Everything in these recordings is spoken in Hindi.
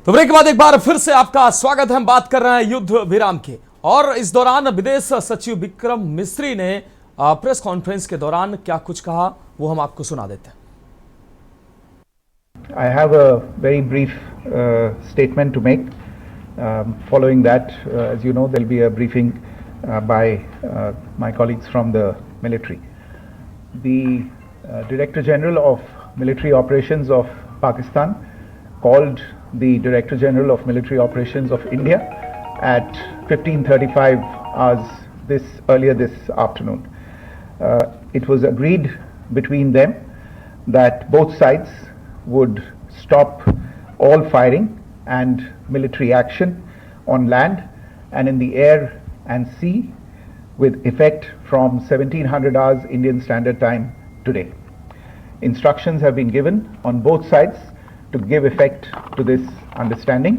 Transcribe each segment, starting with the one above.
तो ब्रेक के बाद एक बार फिर से आपका स्वागत है। हम बात कर रहे हैं युद्ध विराम की, और इस दौरान विदेश सचिव विक्रम मिस्री ने प्रेस कॉन्फ्रेंस के दौरान क्या कुछ कहा वो हम आपको सुना देते हैं। I have a very brief statement to make. Following that, as you know, there will be a briefing by my colleagues from the military. The Director General of Military Operations of Pakistan called the Director General of Military Operations of India at 15:35 hours earlier this afternoon. It was agreed between them that both sides would stop all firing and military action on land and in the air and sea with effect from 1700 hours Indian Standard Time today. Instructions have been given on both sides to give effect to this understanding.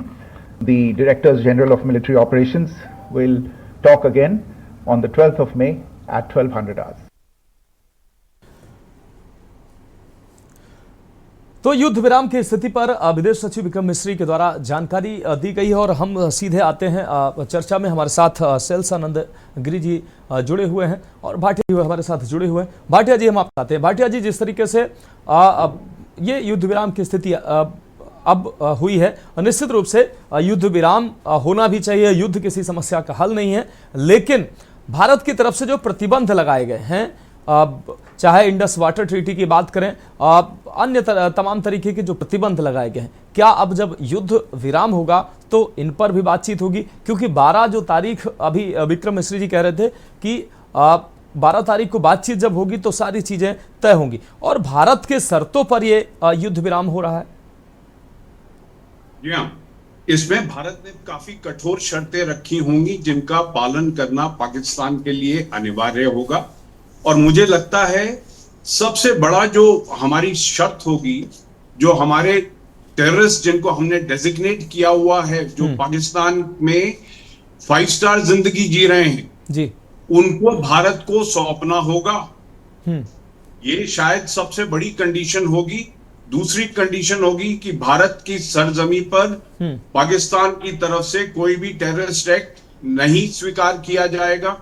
The Directors General of Military Operations will talk again on the 12th of May at 1200 hours. तो युद्ध विराम की स्थिति पर विदेश सचिव विक्रम मिस्री के द्वारा जानकारी दी गई है, और हम सीधे आते हैं चर्चा में। हमारे साथ सेल्सानंद गिरी जी जुड़े हुए हैं और भाटिया जी हमारे साथ जुड़े हुए हैं। भाटिया जी, हम आपसे आते हैं। भाटिया जी, जिस तरीके से ये युद्ध विराम की स्थिति अब हुई है, निश्चित रूप से युद्ध विराम होना भी चाहिए। युद्ध किसी समस्या का हल नहीं है, लेकिन भारत की तरफ से जो प्रतिबंध लगाए गए हैं, चाहे इंडस वाटर ट्रीटी की बात करें, अन्य तमाम तरीके के जो प्रतिबंध लगाए गए हैं, क्या अब जब युद्ध विराम होगा तो इन पर भी बातचीत होगी? क्योंकि 12 जो तारीख अभी विक्रम मिस्री जी कह रहे थे कि 12 तारीख को बातचीत जब होगी तो सारी चीजें तय होंगी, और भारत के शर्तों पर ये युद्ध विराम हो रहा है। जी हाँ, इसमें भारत ने काफी कठोर शर्तें रखी होंगी जिनका पालन करना पाकिस्तान के लिए अनिवार्य होगा। और मुझे लगता है सबसे बड़ा जो हमारी शर्त होगी, जो हमारे टेररिस्ट जिनको हमने डेजिग्नेट किया हुआ है, जो पाकिस्तान में 5 स्टार जिंदगी जी रहे हैं जी, उनको भारत को सौंपना होगा। ये शायद सबसे बड़ी कंडीशन होगी। दूसरी कंडीशन होगी कि भारत की सरजमी पर पाकिस्तान की तरफ से कोई भी टेररिस्ट एक्ट नहीं स्वीकार किया जाएगा।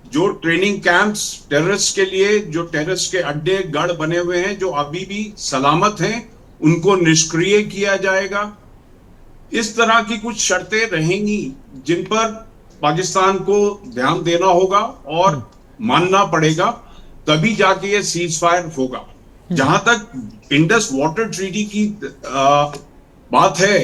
जो ट्रेनिंग कैंप्स टेररिस्ट के लिए, जो टेररिस्ट के अड्डे गढ़ बने हुए हैं, जो अभी भी सलामत हैं, उनको निष्क्रिय किया जाएगा। इस तरह की कुछ शर्तें रहेंगी जिन पर पाकिस्तान को ध्यान देना होगा और मानना पड़ेगा, तभी जाके ये सीज फायर होगा। जहां तक इंडस वाटर ट्रीटी की बात है,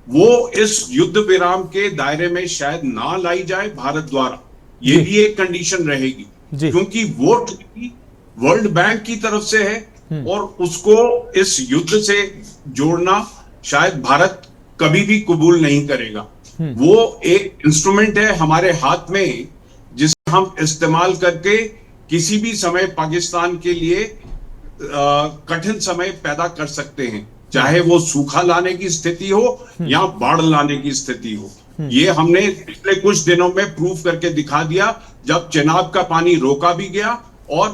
वो इस युद्ध विराम के दायरे में शायद ना लाई जाए भारत द्वारा। ये भी एक कंडीशन रहेगी, क्योंकि वो ट्रीटी वर्ल्ड बैंक की तरफ से है और उसको इस युद्ध से जोड़ना शायद भारत कभी भी कबूल नहीं करेगा। वो एक इंस्ट्रूमेंट है हमारे हाथ में, जिसे हम इस्तेमाल करके किसी भी समय पाकिस्तान के लिए कठिन समय पैदा कर सकते हैं, चाहे वो सूखा लाने की स्थिति हो या बाढ़ लाने की स्थिति हो। ये हमने पिछले कुछ दिनों में प्रूव करके दिखा दिया, जब चेनाब का पानी रोका भी गया और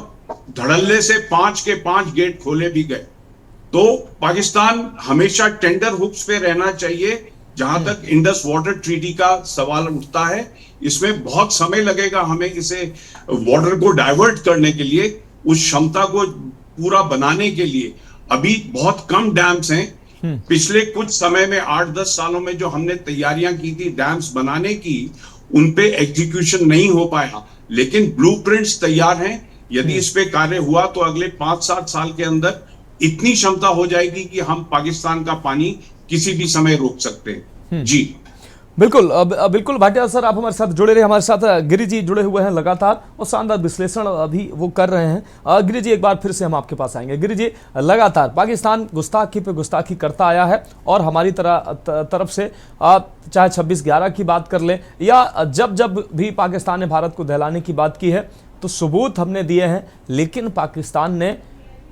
धड़ल्ले से 5 के 5 गेट खोले भी गए। तो पाकिस्तान हमेशा टेंडर हुक्स पे रहना चाहिए। जहां तक इंडस वाटर ट्रीटी का सवाल उठता है, इसमें बहुत समय लगेगा हमें इसे वाटर को डाइवर्ट करने के लिए, उस क्षमता को पूरा बनाने के लिए। अभी बहुत कम डैम्स हैं। पिछले कुछ समय में 8-10 सालों में जो हमने तैयारियां की थी डैम्स बनाने की, उन पे एग्जीक्यूशन नहीं हो पाया, लेकिन ब्लूप्रिंट्स तैयार हैं। यदि इस पे कार्य हुआ तो अगले 5-7 साल के अंदर इतनी क्षमता हो जाएगी कि हम पाकिस्तान का पानी किसी भी समय रोक सकते हैं। जी बिल्कुल, बिल्कुल भाटिया सर, आप हमारे साथ जुड़े रहे। हमारे साथ गिरी जी जुड़े हुए हैं लगातार, और शानदार विश्लेषण अभी वो कर रहे हैं। गिरी जी, एक बार फिर से हम आपके पास आएंगे। गिरी जी, लगातार पाकिस्तान गुस्ताखी पे गुस्ताखी करता आया है, और हमारी तरफ से चाहे 26/11 की बात कर लें, या जब जब भी पाकिस्तान ने भारत को दहलाने की बात की है, तो सबूत हमने दिए हैं, लेकिन पाकिस्तान ने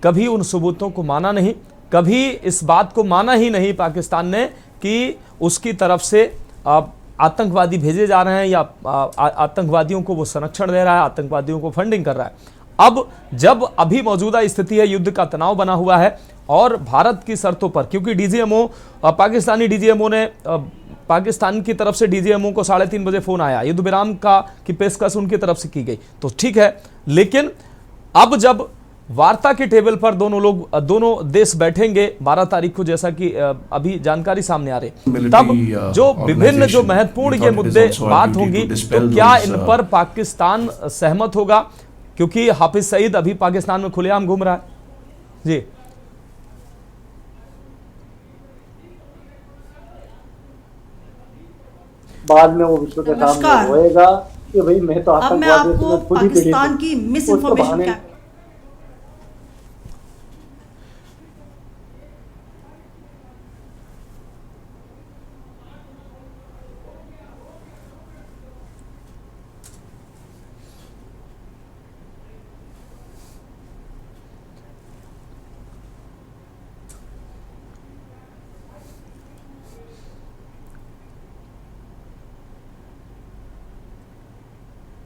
कभी उन सबूतों को माना नहीं। कभी इस बात को माना ही नहीं पाकिस्तान ने कि उसकी तरफ से आतंकवादी भेजे जा रहे हैं, या आतंकवादियों को वो संरक्षण दे रहा है, आतंकवादियों को फंडिंग कर रहा है। अब जब अभी मौजूदा स्थिति है, युद्ध का तनाव बना हुआ है, और भारत की शर्तों पर, क्योंकि डीजीएमओ पाकिस्तानी डीजीएमओ ने पाकिस्तान की तरफ से डीजीएमओ को 3:30 बजे फोन आया, युद्ध विराम का की पेशकश उनकी तरफ से की गई, तो ठीक है। लेकिन अब जब वार्ता के टेबल पर दोनों देश बैठेंगे 12 तारीख को, जैसा कि अभी जानकारी सामने आ रही, तब जो विभिन्न जो महत्वपूर्ण ये मुद्दे बात होंगी, तो क्या इन पर पाकिस्तान सहमत होगा? क्योंकि हाफिज सईद अभी पाकिस्तान में खुलेआम घूम रहा है। जी बाद में वो विश्व के सामने होएगा कि भाई मैं तो अब मैं आपको पाकिस्तान की मिस इन्फॉर्मेशन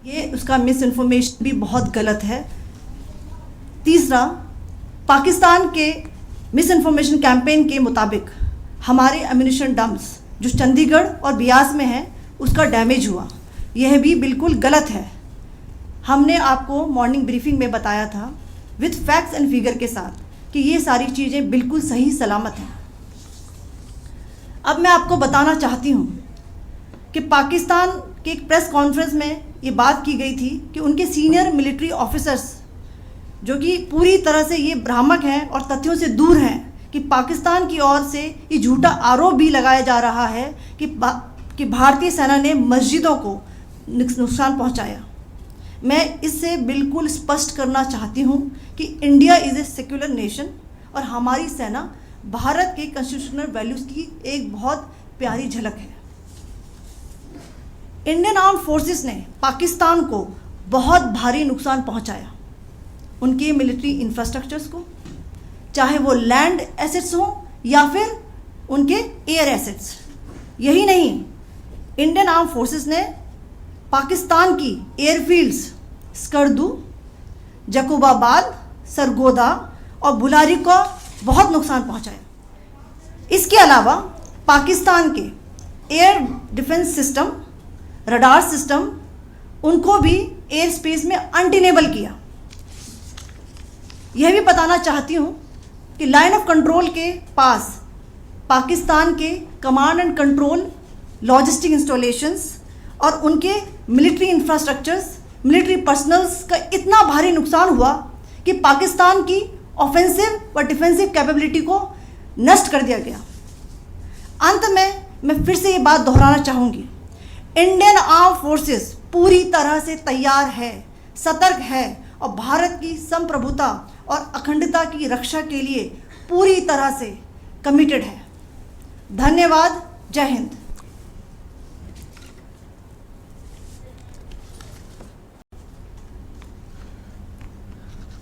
ये उसका मिस इन्फॉर्मेशन भी बहुत गलत है। तीसरा, पाकिस्तान के मिस इन्फॉर्मेशन कैंपेन के मुताबिक हमारे एम्यूनिशन डम्प्स जो चंडीगढ़ और बियास में है उसका डैमेज हुआ, यह भी बिल्कुल गलत है। हमने आपको मॉर्निंग ब्रीफिंग में बताया था विद फैक्ट्स एंड फिगर के साथ कि ये सारी चीज़ें बिल्कुल सही सलामत हैं। अब मैं आपको बताना चाहती हूँ कि पाकिस्तान के एक प्रेस कॉन्फ्रेंस में ये बात की गई थी कि उनके सीनियर मिलिट्री ऑफिसर्स जो कि पूरी तरह से ये भ्रामक हैं और तथ्यों से दूर हैं कि पाकिस्तान की ओर से ये झूठा आरोप भी लगाया जा रहा है कि भारतीय सेना ने मस्जिदों को नुकसान पहुंचाया। मैं इससे बिल्कुल स्पष्ट करना चाहती हूं कि India is a secular nation और हमारी सेना भारत के कॉन्स्टिट्यूशनल वैल्यूज़ की एक बहुत प्यारी झलक है। इंडियन आर्म फोर्सेस ने पाकिस्तान को बहुत भारी नुकसान पहुंचाया, उनके मिलिट्री इंफ्रास्ट्रक्चर्स को, चाहे वो लैंड एसेट्स हों या फिर उनके एयर एसेट्स। यही नहीं, इंडियन आर्म फोर्सेस ने पाकिस्तान की एयरफील्ड्स स्कर्दू, जकोबाबाद, सरगोदा और बुलारी को बहुत नुकसान पहुंचाया। इसके अलावा पाकिस्तान के air defence system, radar system, उनको भी एयर स्पेस में अनटेनेबल किया। यह भी बताना चाहती हूँ कि लाइन ऑफ कंट्रोल के पास पाकिस्तान के command and control logistic installations और उनके मिलिट्री इंफ्रास्ट्रक्चर्स, मिलिट्री पर्सनल्स का इतना भारी नुकसान हुआ कि पाकिस्तान की ऑफेंसिव व डिफेंसिव कैपेबिलिटी को नष्ट कर दिया गया। अंत में मैं फिर से ये बात दोहराना चाहूँगी, इंडियन आर्म फोर्सेस पूरी तरह से तैयार है, सतर्क है और भारत की संप्रभुता और अखंडता की रक्षा के लिए पूरी तरह से कमिटेड है। धन्यवाद। जय Hind.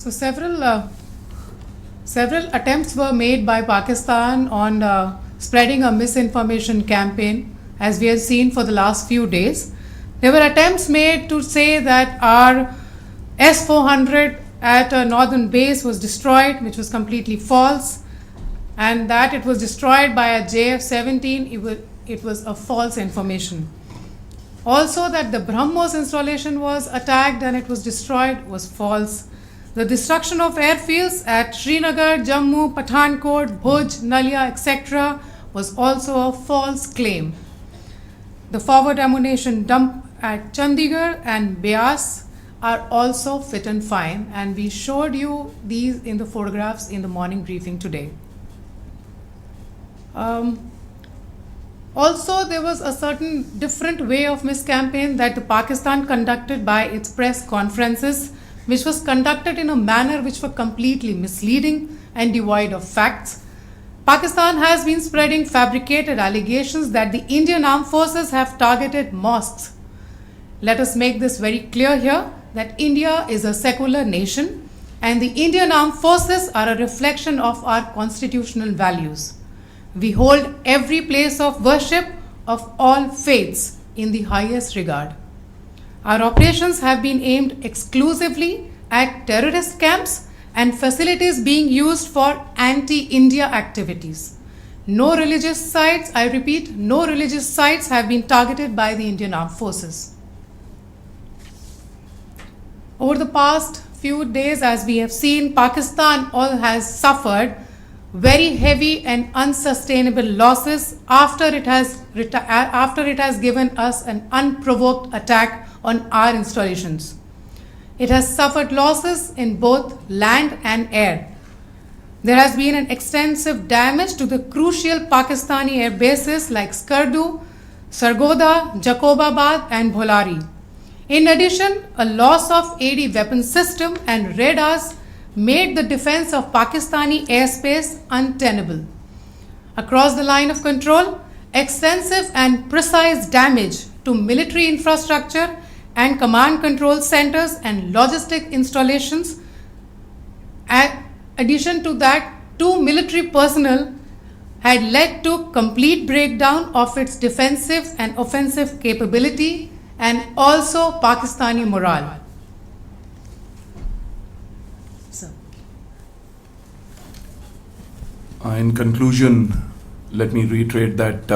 So several attempts were made by Pakistan on spreading a misinformation campaign, as we have seen for the last few days. There were attempts made to say that our S-400 at a northern base was destroyed, which was completely false, and that it was destroyed by a JF-17. It was a false information. Also, that the BrahMos installation was attacked and it was destroyed was false. The destruction of airfields at Srinagar, Jammu, Pathankot, Bhuj, Nalia, etc. was also a false claim. The forward ammunition dump at Chandigarh and Beas are also fit and fine, and we showed you these in the photographs in the morning briefing today. Also, there was a certain different way of miscampaign that the Pakistan conducted by its press conferences, which was conducted in a manner which were completely misleading and devoid of facts. Pakistan has been spreading fabricated allegations that the Indian armed forces have targeted mosques. Let us make this very clear here that India is a secular nation and the Indian armed forces are a reflection of our constitutional values. We hold every place of worship of all faiths in the highest regard. Our operations have been aimed exclusively at terrorist camps and facilities being used for anti-India activities. No religious sites, I repeat, no religious sites have been targeted by the Indian Armed Forces. Over the past few days, as we have seen, Pakistan all has suffered very heavy and unsustainable losses after it has given us an unprovoked attack on our installations. It has suffered losses in both land and air. There has been an extensive damage to the crucial Pakistani air bases like Skardu, Sargodha, Jacobabad and Bholari. In addition, a loss of AD weapon system and radars made the defense of Pakistani airspace untenable. Across the line of control, extensive and precise damage to military infrastructure and command control centers and logistic installations. Addition to that, 2 military personnel had led to complete breakdown of its defensive and offensive capability and also Pakistani morale. In conclusion, let me reiterate that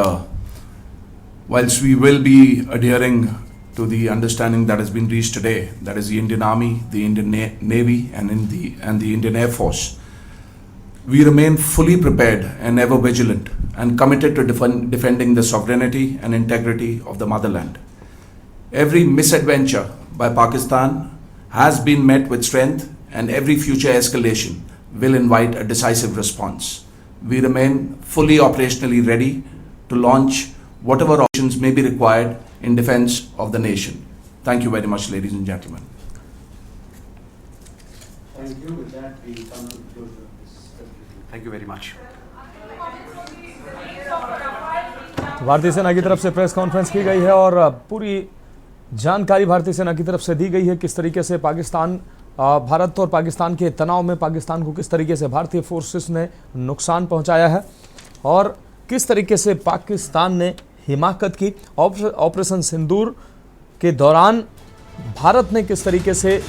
whilst we will be adhering to the understanding that has been reached today, that is the Indian Army, the Indian Navy and the Indian Air Force, we remain fully prepared and ever vigilant and committed to defending the sovereignty and integrity of the motherland. Every misadventure by Pakistan has been met with strength, and every future escalation will invite a decisive response. We remain fully operationally ready to launch whatever options may be required in defense of the nation. Thank you very much, ladies and gentlemen. Thank you. With that, we come to the closure of this session. Thank you very much. भारतीय सेना की तरफ से प्रेस कॉन्फ्रेंस की गई है और पूरी जानकारी भारतीय सेना की तरफ से दी गई है किस तरीके से पाकिस्तान भारत और पाकिस्तान के तनाव में पाकिस्तान को किस तरीके से भारतीय फोर्सेस ने नुकसान पहुंचाया है और किस तरीके से पाकिस्तान ने हिमाकत की। ऑपरेशन सिंदूर के दौरान भारत ने किस तरीके से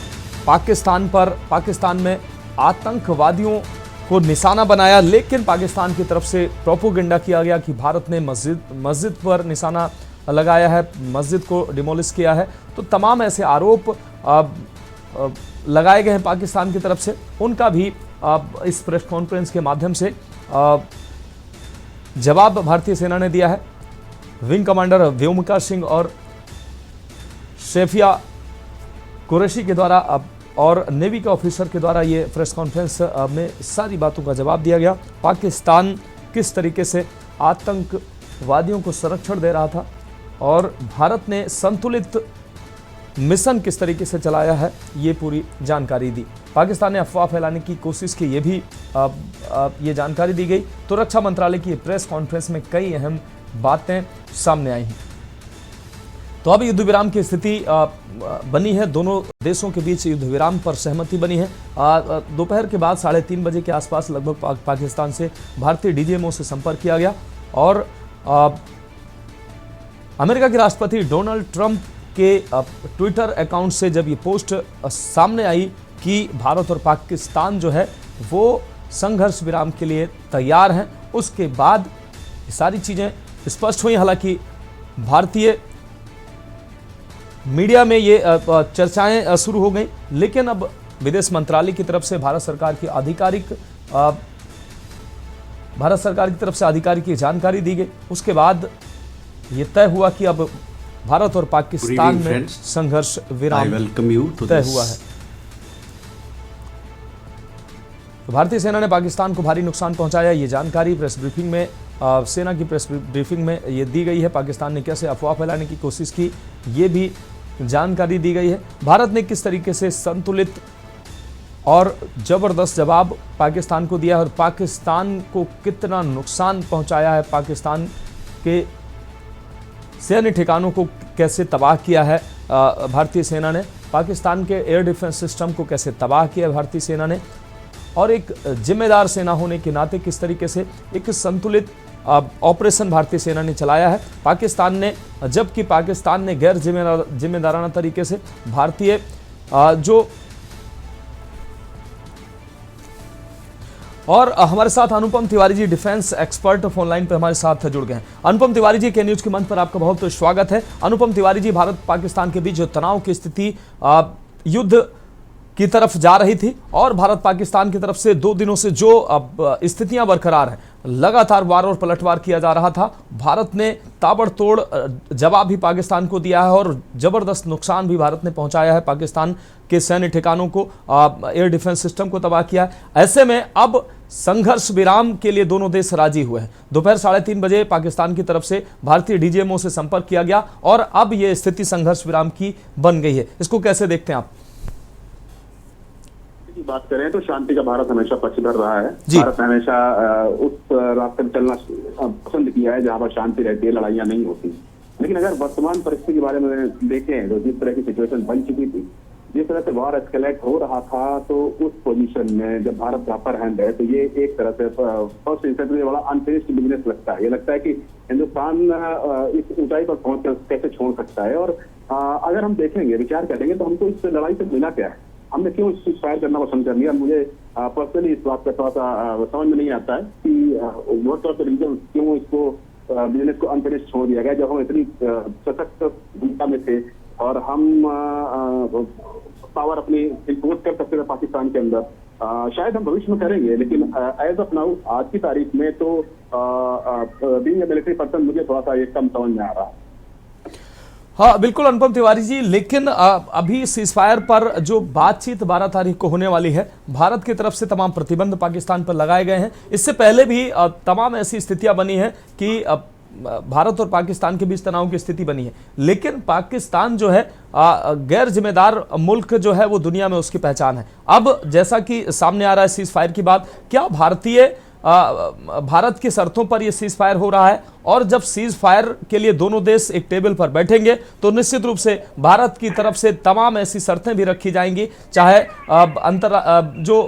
पाकिस्तान में आतंकवादियों को निशाना बनाया, लेकिन पाकिस्तान की तरफ से प्रोपोगेंडा किया गया कि भारत ने मस्जिद पर निशाना लगाया है, मस्जिद को डिमोलिश किया है। तो तमाम ऐसे आरोप लगाए गए हैं पाकिस्तान की तरफ से, उनका भी इस प्रेस कॉन्फ्रेंस के माध्यम से जवाब भारतीय सेना ने दिया है। विंग कमांडर व्योमिका सिंह और शेफिया कुरैशी के द्वारा और नेवी के ऑफिसर के द्वारा ये प्रेस कॉन्फ्रेंस में सारी बातों का जवाब दिया गया। पाकिस्तान किस तरीके से आतंकवादियों को संरक्षण दे रहा था और भारत ने संतुलित मिशन किस तरीके से चलाया है, ये पूरी जानकारी दी। पाकिस्तान ने अफवाह फैलाने की कोशिश की, ये भी ये जानकारी दी गई। तो रक्षा मंत्रालय की प्रेस कॉन्फ्रेंस में कई अहम बातें सामने आई हैं। तो अब युद्ध विराम की स्थिति बनी है, दोनों देशों के बीच युद्ध विराम पर सहमति बनी है। दोपहर के बाद 3:30 बजे के आसपास लगभग पाकिस्तान से भारतीय डीजीएमओ से संपर्क किया गया और अमेरिका के राष्ट्रपति डोनाल्ड ट्रंप के ट्विटर अकाउंट से जब ये पोस्ट सामने आई कि भारत और पाकिस्तान जो है वो संघर्ष विराम के लिए तैयार हैं, उसके बाद ये सारी चीज़ें स्पष्ट हुई। हालांकि भारतीय मीडिया में ये चर्चाएं शुरू हो गई, लेकिन अब विदेश मंत्रालय की तरफ से भारत सरकार की आधिकारिक जानकारी दी गई। उसके बाद ये तय हुआ कि अब भारत और पाकिस्तान में संघर्ष विराम तय हुआ है। तो भारतीय सेना ने पाकिस्तान को भारी नुकसान पहुंचाया, ये जानकारी प्रेस ब्रीफिंग में सेना की प्रेस ब्रीफिंग में ये दी गई है। पाकिस्तान ने कैसे अफवाह फैलाने की कोशिश की, ये भी जानकारी दी गई है। भारत ने किस तरीके से संतुलित और जबरदस्त जवाब पाकिस्तान को दिया है और पाकिस्तान को कितना नुकसान पहुंचाया है, पाकिस्तान के सैन्य ठिकानों को कैसे तबाह किया है भारतीय सेना ने, पाकिस्तान के एयर डिफेंस सिस्टम को कैसे तबाह किया भारतीय सेना ने, और एक जिम्मेदार सेना होने के नाते किस तरीके से एक संतुलित ऑपरेशन भारतीय सेना ने चलाया है। पाकिस्तान ने, जबकि पाकिस्तान ने गैर जिम्मेदाराना तरीके से भारतीय जो और हमारे साथ अनुपम Tiwari ji, defence expert, phone line पर हमारे साथ जुड़ गए हैं। अनुपम तिवारी जी, के न्यूज के मंच पर आपका बहुत स्वागत है। अनुपम तिवारी जी, भारत पाकिस्तान के बीच जो तनाव की स्थिति युद्ध की तरफ जा रही थी और भारत पाकिस्तान की तरफ से 2 दिनों से जो स्थितियां बरकरार हैं, लगातार वार और पलटवार किया जा रहा था। भारत ने ताबड़तोड़ जवाब भी पाकिस्तान को दिया है और जबरदस्त नुकसान भी भारत ने पहुंचाया है। पाकिस्तान के सैन्य ठिकानों को, एयर डिफेंस सिस्टम को तबाह किया है। ऐसे में अब संघर्ष विराम के लिए दोनों देश राजी हुए हैं। दोपहर 3:30 बजे पाकिस्तान की तरफ से भारतीय डीजीएमओ से संपर्क किया गया और अब यह स्थिति संघर्ष विराम की बन गई है। इसको कैसे देखते हैं आप? की बात करें तो शांति का भारत हमेशा पक्षधर रहा है। भारत ने हमेशा उस रास्ते में चलना पसंद किया है जहां पर शांति रहती है, लड़ाइयां नहीं होती। लेकिन अगर वर्तमान परिस्थिति के बारे में देखें तो जिस तरह की सिचुएशन बन चुकी थी, जिस तरह से वार एस्केलेट हो रहा था, तो उस पोजीशन में जब भारत का अपर हैंड है तो ये एक तरह से फर्स्ट इंस्टेंस में बड़ा अनफिनिश्ड बिजनेस लगता है। ये लगता है कि हिंदुस्तान इस ऊंचाई पर पहुंच कर कैसे छोड़ सकता है। और अगर हम देखेंगे, विचार करेंगे तो हमको इस लड़ाई से मिला क्या है, हमने क्यों इस फायर करना पसंद कर लिया। मुझे पर्सनली इस बात का थोड़ा सा समझ में नहीं आता है कि व्हाट आर द रीजन, क्यों इसको बिजनेस को अनफिनिश्ड छोड़ दिया गया, जब हम इतनी सशक्त भूमिका में थे और हम पावर अपनी इम्पोर्ट कर सकते थे पाकिस्तान के अंदर। शायद हम भविष्य में करेंगे, लेकिन एज ऑफ नाउ आज की तारीख में तो बीइंग अ मिलिट्री पर्सन मुझे थोड़ा सा ये कम समझ में आ रहा है। हाँ बिल्कुल अनुपम तिवारी जी, लेकिन अभी सीजफायर पर जो बातचीत 12 तारीख को होने वाली है, भारत की तरफ से तमाम प्रतिबंध पाकिस्तान पर लगाए गए हैं। इससे पहले भी तमाम ऐसी स्थितियां बनी हैं कि भारत और पाकिस्तान के बीच तनाव की स्थिति बनी है, लेकिन पाकिस्तान जो है गैर जिम्मेदार मुल्क जो है वो दुनिया में उसकी पहचान है। अब जैसा कि सामने आ रहा है सीज फायर की बात, क्या भारत की शर्तों पर यह सीज फायर हो रहा है? और जब सीज फायर के लिए दोनों देश एक टेबल पर बैठेंगे तो निश्चित रूप से भारत की तरफ से तमाम ऐसी शर्तें भी रखी जाएंगी, चाहे जो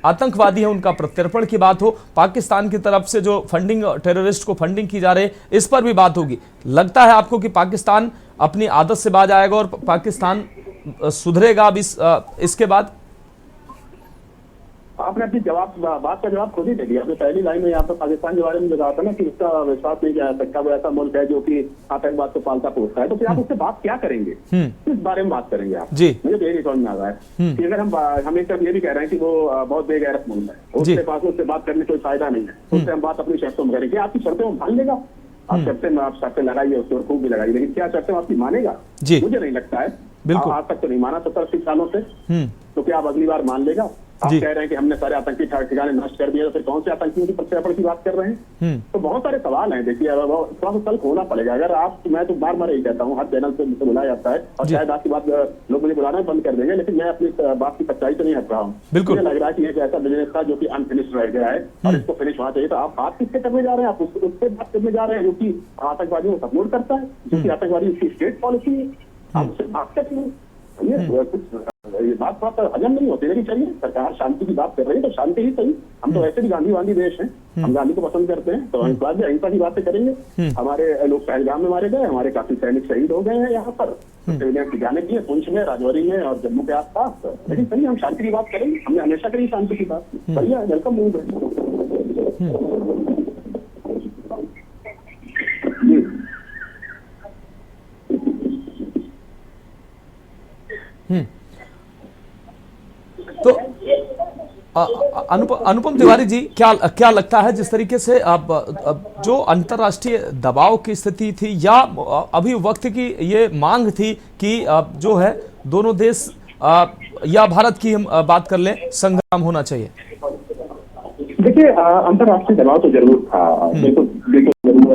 आतंकवादी हैं उनका प्रत्यर्पण की बात हो, पाकिस्तान की तरफ से जो फंडिंग, टेररिस्ट को फंडिंग की जा रही है, इस पर भी बात होगी। लगता है आपको कि पाकिस्तान अपनी आदत से बाज आएगा और पाकिस्तान सुधरेगा अब इसके बाद? आपने अपनी बात का जवाब खुद ही दे दिया। आपने पहली लाइन में यहाँ पर पाकिस्तान के बारे में बताया था ना कि उसका विश्वास नहीं किया जा सकता, वो ऐसा मुल्क है जो कि आतंकवाद को पालता पोसता है। तो फिर आप उससे बात क्या करेंगे, किस बारे में बात करेंगे आप? जी मुझे तो यही समझ में आ रहा है कि अगर हम एक तरफ ये भी कह रहे हैं कि वो बहुत बेगैरत मुल्क है, उसके पास उससे बात करने कोई फायदा नहीं है, उससे हम बात अपनी शर्तों में करेंगे। आपकी शर्तें वो मान लेगा? आप शर्तें लगाइए, उसके और खूब भी लगाइए, लेकिन क्या शर्तें आपकी मानेगा? मुझे नहीं लगता है। आज तक तो नहीं माना 70-80 सालों से, तो क्या आप अगली बार मान लेगा? आप कह रहे हैं कि हमने सारे आतंकी ठिकाने नष्ट कर दिए, तो फिर कौन से आतंकियों की प्रत्यर्पण की बात कर रहे हैं? तो बहुत सारे सवाल हैं। देखिए थोड़ा सा तल्ख होना पड़ेगा। अगर आप, मैं तो बार यही कहता हूँ, हर चैनल से मुझे बुलाया जाता है और शायद आपकी बात लोग मुझे बुलाना बंद कर देंगे, लेकिन मैं अपनी बात की सच्चाई से नहीं हट रहा हूँ। मुझे लग रहा है कि एक ऐसा बिजनेस था जो कि अनफिनिश्ड रह गया है और इसको फिनिश होना चाहिए। तो आप बात किससे करने जा रहे हैं? आप उससे बात करने जा रहे हैं जो कि आतंकवादियों को सपोर्ट करता है, जो कि आतंकवादी उसकी स्टेट पॉलिसी है। आप उससे बात करते हैं, ये बात थोड़ा हजम नहीं होती। लेकिन चलिए, सरकार शांति की बात कर रही है तो शांति ही सही। हम तो वैसे भी गांधीवादी देश हैं, हम गांधी को पसंद करते हैं, तो अहिंसा की बातें करेंगे। हमारे लोग पहलगाम में मारे गए, हमारे काफी सैनिक शहीद हो गए हैं यहाँ पर ठिकाने की, पुंछ में, राजौरी में और जम्मू के आसपास। लेकिन चलिए, हम शांति की बात करेंगे। हमने हमेशा करी शांति की बात। बढ़िया, वेलकम मूव है। तो अनुपम तिवारी जी, क्या लगता है जिस तरीके से अब जो अंतर्राष्ट्रीय दबाव की स्थिति थी या अभी वक्त की ये मांग थी कि जो है दोनों देश या भारत की हम बात कर लें, संग्राम होना चाहिए? देखिए, अंतर्राष्ट्रीय दबाव तो जरूर था, बिल्कुल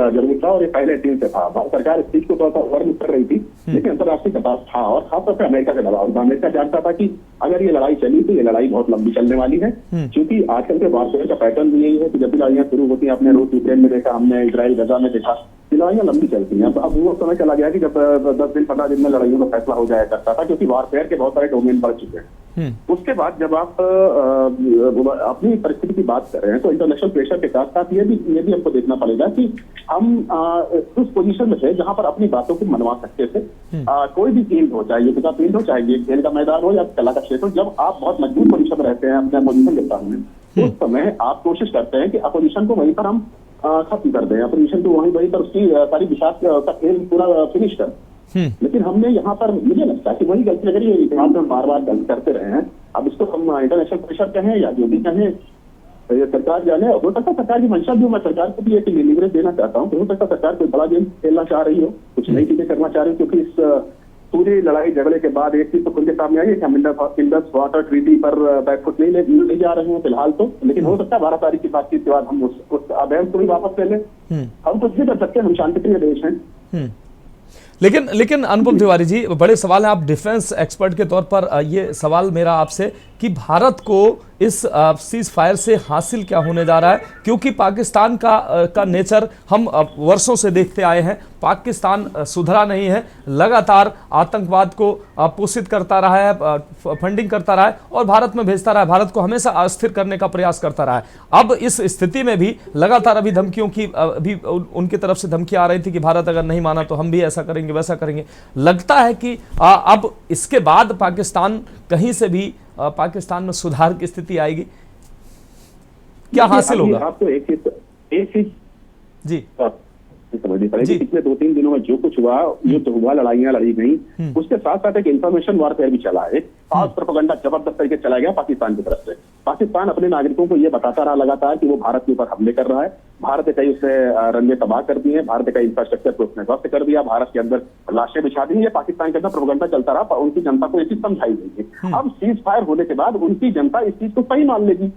जरूर था, और ये पहले दिन से था। सरकार इस चीज को थोड़ा सा वर्णन कर रही थी, लेकिन अंतर्राष्ट्रीय दबाव था और खासतौर पर अमेरिका का दबाव था। अमेरिका जानता था कि अगर ये लड़ाई चली तो ये लड़ाई बहुत लंबी चलने वाली है, क्योंकि आजकल के वारफेयर का पैटर्न भी यही है कि जब भी लड़ाइयां शुरू होती हैं, आपने रूस यूक्रेन में देखा, हमने इजराइल गजा में देखा, ये लड़ाइयां लंबी चलती हैं। अब वो समय चला गया कि जब 10 दिन 15 दिन में लड़ाइयों का फैसला हो जाया करता था, क्योंकि वारफेयर के बहुत सारे डोमेन बढ़ चुके हैं। उसके बाद जब आप अपनी परिस्थिति की बात कर रहे हैं तो इंटरनेशनल प्रेशर के साथ साथ ये भी हमको देखना पड़ेगा कि हम उस पोजीशन में थे जहां पर अपनी बातों को मनवा सकते थे। कोई भी फील्ड हो, चाहे युद्ध का फील्ड हो, चाहे खेल का मैदान हो या कला का क्षेत्र हो, जब आप बहुत मजबूत पोजीशन में रहते हैं अपने पोजीशन के सामने, उस समय आप कोशिश करते हैं कि अपोजिशन को वहीं पर हम खत्म कर दें, अपोजिशन को वहीं पर उसकी सारी विशाख का खेल पूरा फिनिश कर। लेकिन हमने यहाँ पर, मुझे लगता है कि वही गलती अगर ये इतिहास में बार बार गलती करते रहे हैं, अब इसको हम इंटरनेशनल प्रेशर कहें या जो भी कहें, ये सरकार जाने। हो सकता है सरकार की मंशा भी, मैं सरकार को भी एक लिवरेज देना चाहता हूँ, हो सकता है सरकार कोई बड़ा गेम खेलना चाह रही हो, कुछ नई चीजें करना चाह रही हो, क्योंकि इस पूरी लड़ाई झगड़े के बाद एक चीज तो खुल के सामने आई है कि हम इंडस वाटर ट्रीटी पर बैकफुट नहीं जा रहे हैं फिलहाल तो, लेकिन हो सकता है 12 तारीख की बातचीत के बाद हम उस अभ्यास को भी वापस ले लें। हम कुछ भी कर सकते हैं, हम शांतिप्रिय देश हैं। लेकिन अनुपम तिवारी जी, बड़े सवाल है, आप डिफेंस एक्सपर्ट के तौर पर ये सवाल मेरा आपसे कि भारत को इस सीज फायर से हासिल क्या होने जा रहा है, क्योंकि पाकिस्तान का नेचर हम वर्षों से देखते आए हैं। पाकिस्तान सुधरा नहीं है, लगातार आतंकवाद को पोषित करता रहा है, फंडिंग करता रहा है और भारत में भेजता रहा है, भारत को हमेशा अस्थिर करने का प्रयास करता रहा है। अब इस स्थिति में भी लगातार अभी धमकियों की, अभी उनकी तरफ से धमकी आ रही थी कि भारत अगर नहीं माना तो हम भी ऐसा करेंगे वैसा करेंगे। लगता है कि अब इसके बाद पाकिस्तान कहीं से भी पाकिस्तान में सुधार की स्थिति आएगी, क्या हासिल होगा? आपको एक चीज जी समझनी पड़ेगी, पिछले 2-3 दिनों में जो कुछ हुआ, युद्ध हुआ, लड़ाइयां लड़ी गई, उसके साथ साथ एक इंफॉर्मेशन वॉरफेयर भी चला है, फास्ट प्रोपेगेंडा जबरदस्त तरीके चला गया पाकिस्तान की तरफ से। पाकिस्तान अपने नागरिकों को ये बताता रहा लगातार कि वो भारत के ऊपर हमले कर रहा है, भारत ने कई उससे रनवे तबाह कर दिए, भारत ने कई इंफ्रास्ट्रक्चर को उसने ध्वस्त कर दिया, भारत के अंदर लाशें बिछा दी। ये पाकिस्तान के अंदर प्रोपेगेंडा चलता रहा, उनकी जनता को ये चीज समझाई गई है। अब सीज फायर होने के बाद उनकी जनता इस चीज को सही मान लेगी।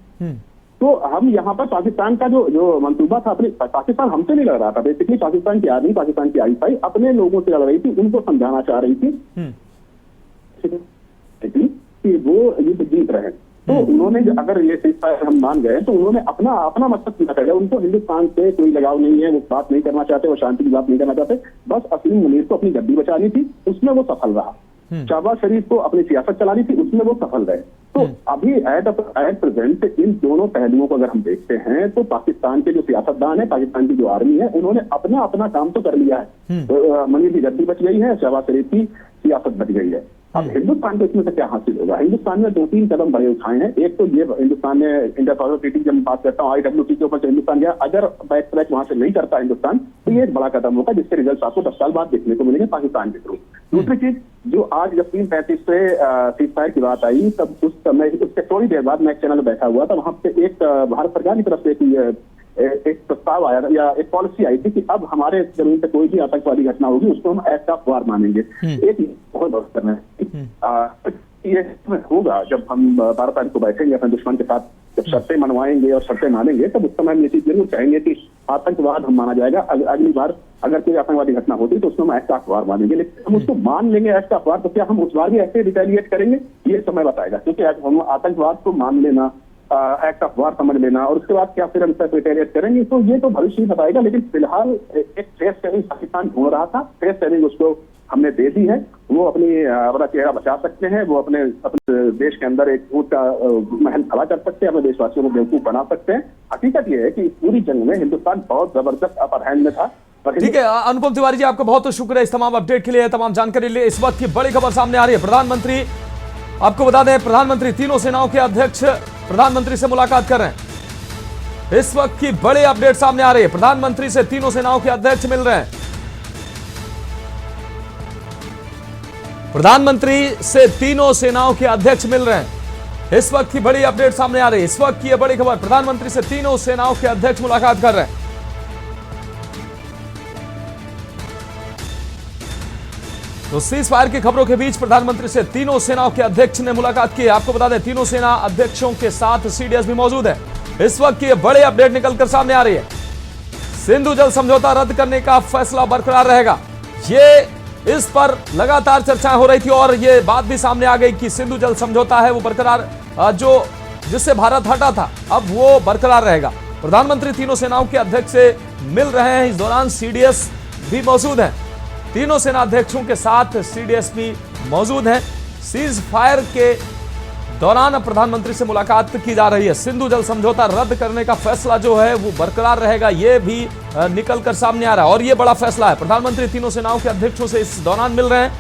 तो हम यहाँ पर पाकिस्तान का जो मंसूबा था, अपने पाकिस्तान हमसे नहीं लड़ रहा था, बेसिकली पाकिस्तान की आर्मी, पाकिस्तान की आईएसआई अपने लोगों से लड़ रही थी, उनको समझाना चाह रही थी कि वो युद्ध जीत रहे हैं। तो उन्होंने अगर ये सीज़फायर हम मान गए तो उन्होंने अपना मकसद पूरा कर लिया। उनको हिंदुस्तान से कोई लगाव नहीं है, वो बात नहीं करना चाहते, वो शांति की बात नहीं करना चाहते, बस असीम मुनीर को अपनी गद्दी बचानी थी, उसमें वो सफल रहा। शहबाज शरीफ को अपनी सियासत चलानी थी, उसमें वो सफल रहे। तो अभी एट प्रेजेंट इन दोनों पहलुओं को अगर हम देखते हैं तो पाकिस्तान के जो सियासतदान है, पाकिस्तान की जो आर्मी है, उन्होंने अपना काम तो कर लिया है। तो मुनीर की गद्दी बच गई है, शहबाज शरीफ की सियासत बच गई है। अब हिंदुस्तान को इसमें से क्या हासिल होगा? हिंदुस्तान ने 2-3 कदम बड़े उठाए हैं। एक तो ये हिंदुस्तान ने इंडिया वाटर ट्रीटी, जब बात करता हूँ IWT के ऊपर से हिंदुस्तान गया, अगर बैक ट्रैक वहां से नहीं करता हिंदुस्तान तो ये एक बड़ा कदम होगा जिसके रिजल्ट आपको 10 साल बाद देखने को मिलेंगे पाकिस्तान के थ्रू। दूसरी चीज, जो आज जब 3:35 पे सीज़फायर की बात आई, तब उस समय उसके थोड़ी देर बाद मैं एक चैनल बैठा हुआ था, वहां पे एक भारत सरकार की तरफ से एक प्रस्ताव आया या एक पॉलिसी आई थी कि अब हमारे जमीन पे कोई भी आतंकवादी घटना होगी उसको हम एक्ट ऑफ वार मानेंगे। एक बहुत करना है ये होगा जब हम 12 तारीख को बैठेंगे अपने दुश्मन के साथ, जब शर्तें मनवाएंगे और शर्तें मानेंगे, तब उस समय हम ये चीज जरूर कहेंगे कि आतंकवाद हम माना जाएगा। अगली बार अगर कोई आतंकवादी घटना होती तो उसको हम एक्ट ऑफ वार मानेंगे, लेकिन हम उसको मान लेंगे एक्ट ऑफ वार, तो क्या हम उस बार भी ऐसे रिटेलिएट करेंगे, ये समय बताएगा। क्योंकि हम आतंकवाद को मान लेना, एक्ट ऑफ वार समझ लेना और उसके बाद क्या फिर हम रिटेलिएट करेंगे, तो ये तो भविष्य ही बताएगा। लेकिन फिलहाल एक फेस सेविंग पाकिस्तान ढूंढ रहा था, फेस सेविंग उसको हमने दे दी है। वो अपना चेहरा बचा सकते हैं, वो अपने देश के अंदर एक ऊंट का महल खड़ा कर सकते हैं, अपने देशवासियों को बेवकूफ बना सकते हैं। हकीकत ये है कि इस पूरी जंग में हिंदुस्तान बहुत जबरदस्त अपर हैंड में था। ठीक है अनुपम तिवारी जी, आपका बहुत शुक्रिया इस तमाम अपडेट के लिए, तमाम जानकारी के लिए। इस वक्त की बड़ी खबर सामने आ रही है, प्रधानमंत्री, आपको बता दें प्रधानमंत्री तीनों सेनाओं के अध्यक्ष प्रधानमंत्री से मुलाकात कर रहे हैं। इस वक्त की बड़ी अपडेट सामने आ रही है, प्रधानमंत्री से तीनों सेनाओं के अध्यक्ष मिल रहे हैं। प्रधानमंत्री से तीनों सेनाओं के अध्यक्ष मिल रहे हैं। इस वक्त की बड़ी अपडेट सामने आ रही है, इस वक्त की यह बड़ी खबर, प्रधानमंत्री से तीनों सेनाओं के अध्यक्ष मुलाकात कर रहे हैं। तो सीज फायर की खबरों के बीच प्रधानमंत्री से तीनों सेनाओं के अध्यक्ष ने मुलाकात की। आपको बता दें तीनों सेना अध्यक्षों के साथ सीडीएस भी मौजूद है। इस वक्त की बड़ी अपडेट निकलकर सामने आ रही है, सिंधु जल समझौता रद्द करने का फैसला बरकरार रहेगा। ये इस पर लगातार चर्चाएं हो रही थी और ये बात भी सामने आ गई कि सिंधु जल समझौता है वो बरकरार, जो जिससे भारत हटा था अब वो बरकरार रहेगा। प्रधानमंत्री तीनों सेनाओं के अध्यक्ष से मिल रहे हैं, इस दौरान सीडीएस भी मौजूद है, तीनों सेना अध्यक्षों के साथ सीडीएस भी मौजूद हैं। सीज फायर के दौरान अब प्रधानमंत्री से मुलाकात की जा रही है। सिंधु जल समझौता रद्द करने का फैसला जो है वो बरकरार रहेगा, ये भी निकलकर सामने आ रहा है और ये बड़ा फैसला है। प्रधानमंत्री तीनों सेनाओं के अध्यक्षों से इस दौरान मिल रहे हैं।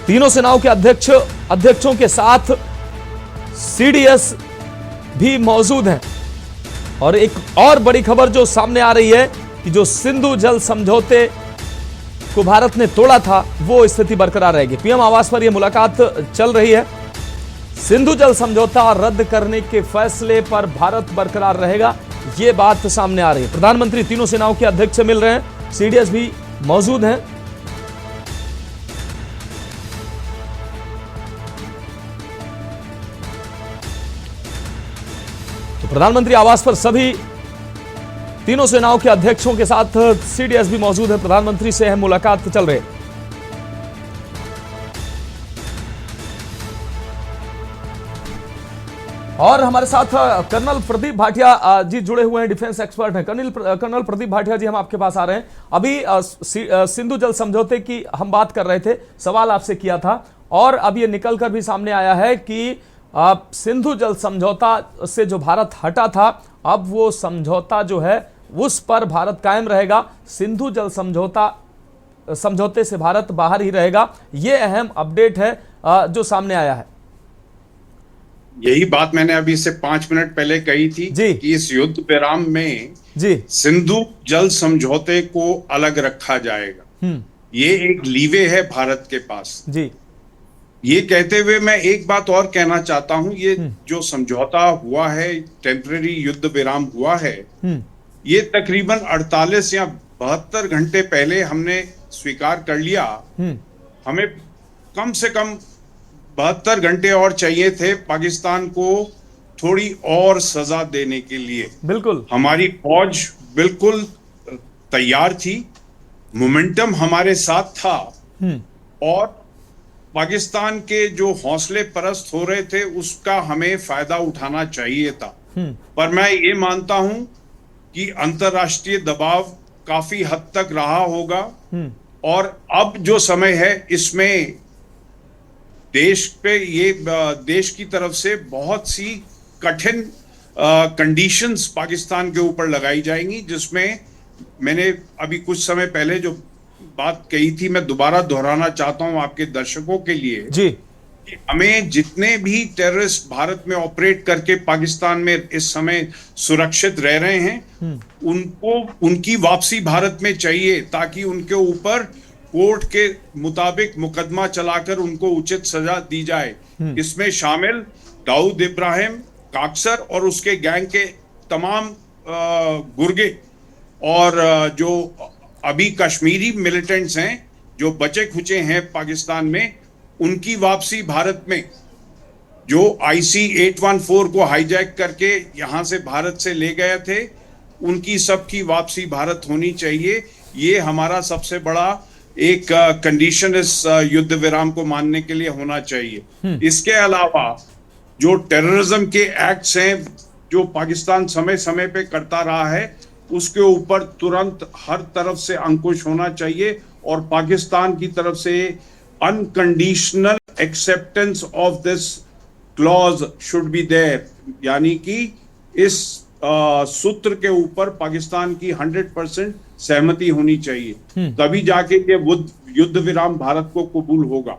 तीनों सेनाओं के अध्यक्षों के साथ सीडीएस भी मौजूद हैं। और एक और बड़ी खबर जो सामने आ रही है कि जो सिंधु जल समझौते को भारत ने तोड़ा था वो स्थिति बरकरार रहेगी। पीएम आवास पर यह मुलाकात चल रही है। सिंधु जल समझौता रद्द करने के फैसले पर भारत बरकरार रहेगा, ये बात सामने आ रही है। प्रधानमंत्री तीनों सेनाओं के अध्यक्ष से मिल रहे हैं, सीडीएस भी मौजूद हैं। तो प्रधानमंत्री आवास पर सभी तीनों सेनाओं के अध्यक्षों के साथ सीडीएस भी मौजूद है। प्रधानमंत्री से है मुलाकात चल रही है। और हमारे साथ कर्नल प्रदीप भाटिया जी जुड़े हुए हैं, डिफेंस एक्सपर्ट हैं। कर्नल प्रदीप भाटिया जी, हम आपके पास आ रहे हैं। अभी सिंधु जल समझौते की हम बात कर रहे थे, सवाल आपसे किया था, और अब ये निकलकर भी सामने आया है कि सिंधु जल समझौता से जो भारत हटा था, अब वो समझौता जो है उस पर भारत कायम रहेगा। सिंधु जल समझौते से भारत बाहर ही रहेगा। ये अहम अपडेट है जो सामने आया है। यही बात मैंने अभी से 5 मिनट पहले कही थी कि इस युद्ध विराम में सिंधु जल समझौते को अलग रखा जाएगा। ये एक लीवे है भारत के पास जी। ये कहते हुए मैं एक बात और कहना चाहता हूं, ये जो समझौता हुआ है, टेम्पररी युद्ध विराम हुआ है, ये तकरीबन 48 या 72 घंटे पहले हमने स्वीकार कर लिया। हमें कम से कम 72 घंटे और चाहिए थे पाकिस्तान को थोड़ी और सजा देने के लिए। बिल्कुल, हमारी फौज बिल्कुल तैयार थी, मोमेंटम हमारे साथ था, और पाकिस्तान के जो हौसले परस्त हो रहे थे उसका हमें फायदा उठाना चाहिए था। पर मैं ये मानता हूं कि अंतर्राष्ट्रीय दबाव काफी हद तक रहा होगा, और अब जो समय है इसमें देश की तरफ से बहुत सी कठिन कंडीशंस पाकिस्तान के ऊपर लगाई जाएंगी, जिसमें मैंने अभी कुछ समय पहले जो बात कही थी मैं दोबारा दोहराना चाहता हूं आपके दर्शकों के लिए जी, कि हमें जितने भी टेररिस्ट भारत में ऑपरेट करके पाकिस्तान में इस समय सुरक्षित रह रहे हैं, उनकी वापसी भारत में चाहिए, ताकि उनके ऊपर कोर्ट के मुताबिक मुकदमा चलाकर उनको उचित सजा दी जाए। इसमें शामिल दाऊद इब्राहिम, काक्सर और उसके गैंग के तमाम गुर्गे, और जो अभी कश्मीरी मिलिटेंट्स हैं जो बचे खुचे हैं पाकिस्तान में, उनकी वापसी भारत में, जो IC 814 को हाईजैक करके यहां से भारत से ले गए थे, उनकी सबकी वापसी भारत होनी चाहिए। ये हमारा सबसे बड़ा एक कंडीशन इस युद्ध विराम को मानने के लिए होना चाहिए। इसके अलावा जो टेररिज्म के एक्ट्स हैं जो पाकिस्तान समय समय पे करता रहा है, उसके ऊपर तुरंत हर तरफ से अंकुश होना चाहिए, और पाकिस्तान की तरफ से unconditional acceptance of this clause should be there, यानी कि इस सूत्र के ऊपर पाकिस्तान की 100% सहमति होनी चाहिए, तभी जाके ये युद्ध विराम भारत को कबूल होगा।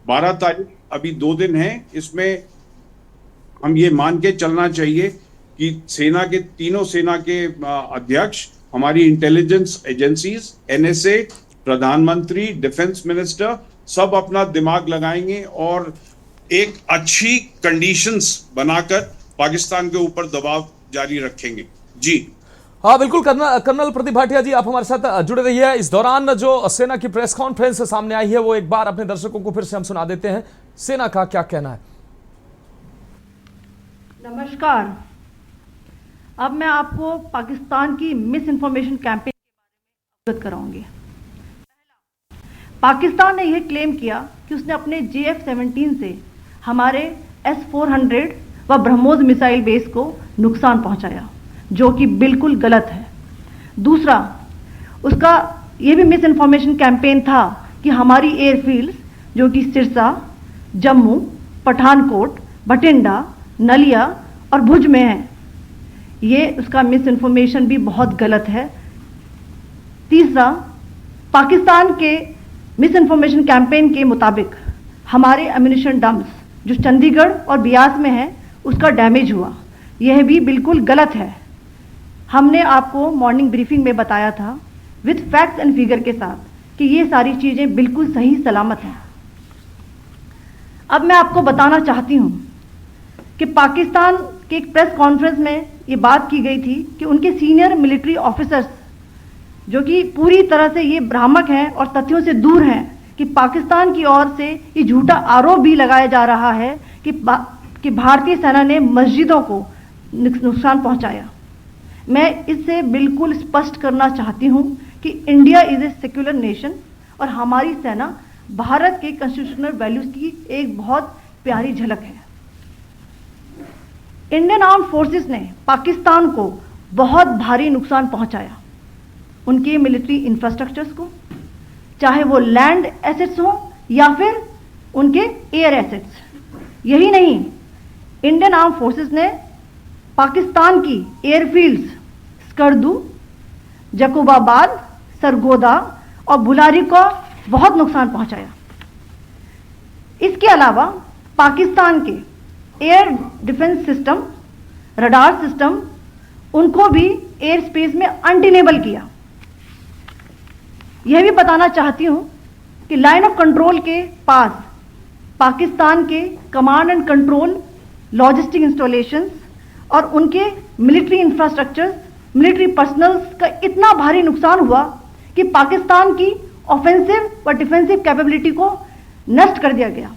12 तारीख अभी 2 दिन है, इसमें हम ये मान के चलना चाहिए कि तीनों सेना के अध्यक्ष, हमारी इंटेलिजेंस एजेंसीज, NSA, प्रधानमंत्री, डिफेंस मिनिस्टर, सब अपना दिमाग लगाएंगे और एक अच्छी कंडीशंस बनाकर पाकिस्तान के ऊपर दबाव जारी रखेंगे। जी हाँ, बिल्कुल। कर्नल प्रदीप भाटिया जी, आप हमारे साथ जुड़े रहिए। इस दौरान जो सेना की प्रेस कॉन्फ्रेंस सामने आई है वो एक बार अपने दर्शकों को फिर से हम सुना देते हैं। सेना का क्या कहना है? नमस्कार, अब मैं आपको पाकिस्तान की मिस इन्फॉर्मेशन कैंपेन के बारे में अवगत कराऊंगी। पाकिस्तान ने यह क्लेम किया कि उसने अपने JF-17 से हमारे S-400 व ब्रह्मोस मिसाइल बेस को नुकसान पहुंचाया, जो कि बिल्कुल गलत है। दूसरा, उसका यह भी मिस इन्फॉर्मेशन कैंपेन था कि हमारी एयरफील्ड जो कि सिरसा, जम्मू, पठानकोट, बठिंडा, नलिया और भुज में है, ये उसका मिस इन्फॉर्मेशन भी बहुत गलत है। तीसरा, पाकिस्तान के मिस इन्फॉर्मेशन कैंपेन के मुताबिक हमारे एम्यूनिशन डंप्स जो चंडीगढ़ और बियास में है उसका डैमेज हुआ, यह भी बिल्कुल गलत है। हमने आपको मॉर्निंग ब्रीफिंग में बताया था विथ फैक्ट्स एंड फिगर के साथ कि ये सारी चीज़ें बिल्कुल सही सलामत हैं। अब मैं आपको बताना चाहती हूँ कि पाकिस्तान के एक प्रेस कॉन्फ्रेंस में ये बात की गई थी कि उनके सीनियर मिलिट्री ऑफिसर्स जो कि पूरी तरह से ये भ्रामक हैं और तथ्यों से दूर हैं कि पाकिस्तान की ओर से ये झूठा आरोप भी लगाया जा रहा है कि भारतीय सेना ने मस्जिदों को नुकसान पहुंचाया। मैं इससे बिल्कुल स्पष्ट करना चाहती हूं कि India is a secular nation और हमारी सेना भारत के कॉन्स्टिट्यूशनल वैल्यूज की एक बहुत प्यारी झलक है। इंडियन आर्म फोर्सेस ने पाकिस्तान को बहुत भारी नुकसान पहुंचाया, उनके मिलिट्री इंफ्रास्ट्रक्चर्स को, चाहे वो लैंड एसेट्स हो या फिर उनके एयर एसेट्स। यही नहीं, इंडियन आर्म फोर्सेस ने पाकिस्तान की एयरफील्ड्स स्कर्दू, जकोबाबाद, सरगोदा और बुलारी को बहुत नुकसान पहुंचाया। इसके अलावा पाकिस्तान के air defence system, radar system, उनको भी एयर स्पेस में अनडिनेबल किया। यह भी बताना चाहती हूं कि लाइन ऑफ कंट्रोल के पास पाकिस्तान के command and control logistic installations और उनके मिलिट्री इंफ्रास्ट्रक्चर, मिलिट्री पर्सनल्स का इतना भारी नुकसान हुआ कि पाकिस्तान की ऑफेंसिव व डिफेंसिव कैपेबिलिटी को नष्ट कर दिया गया।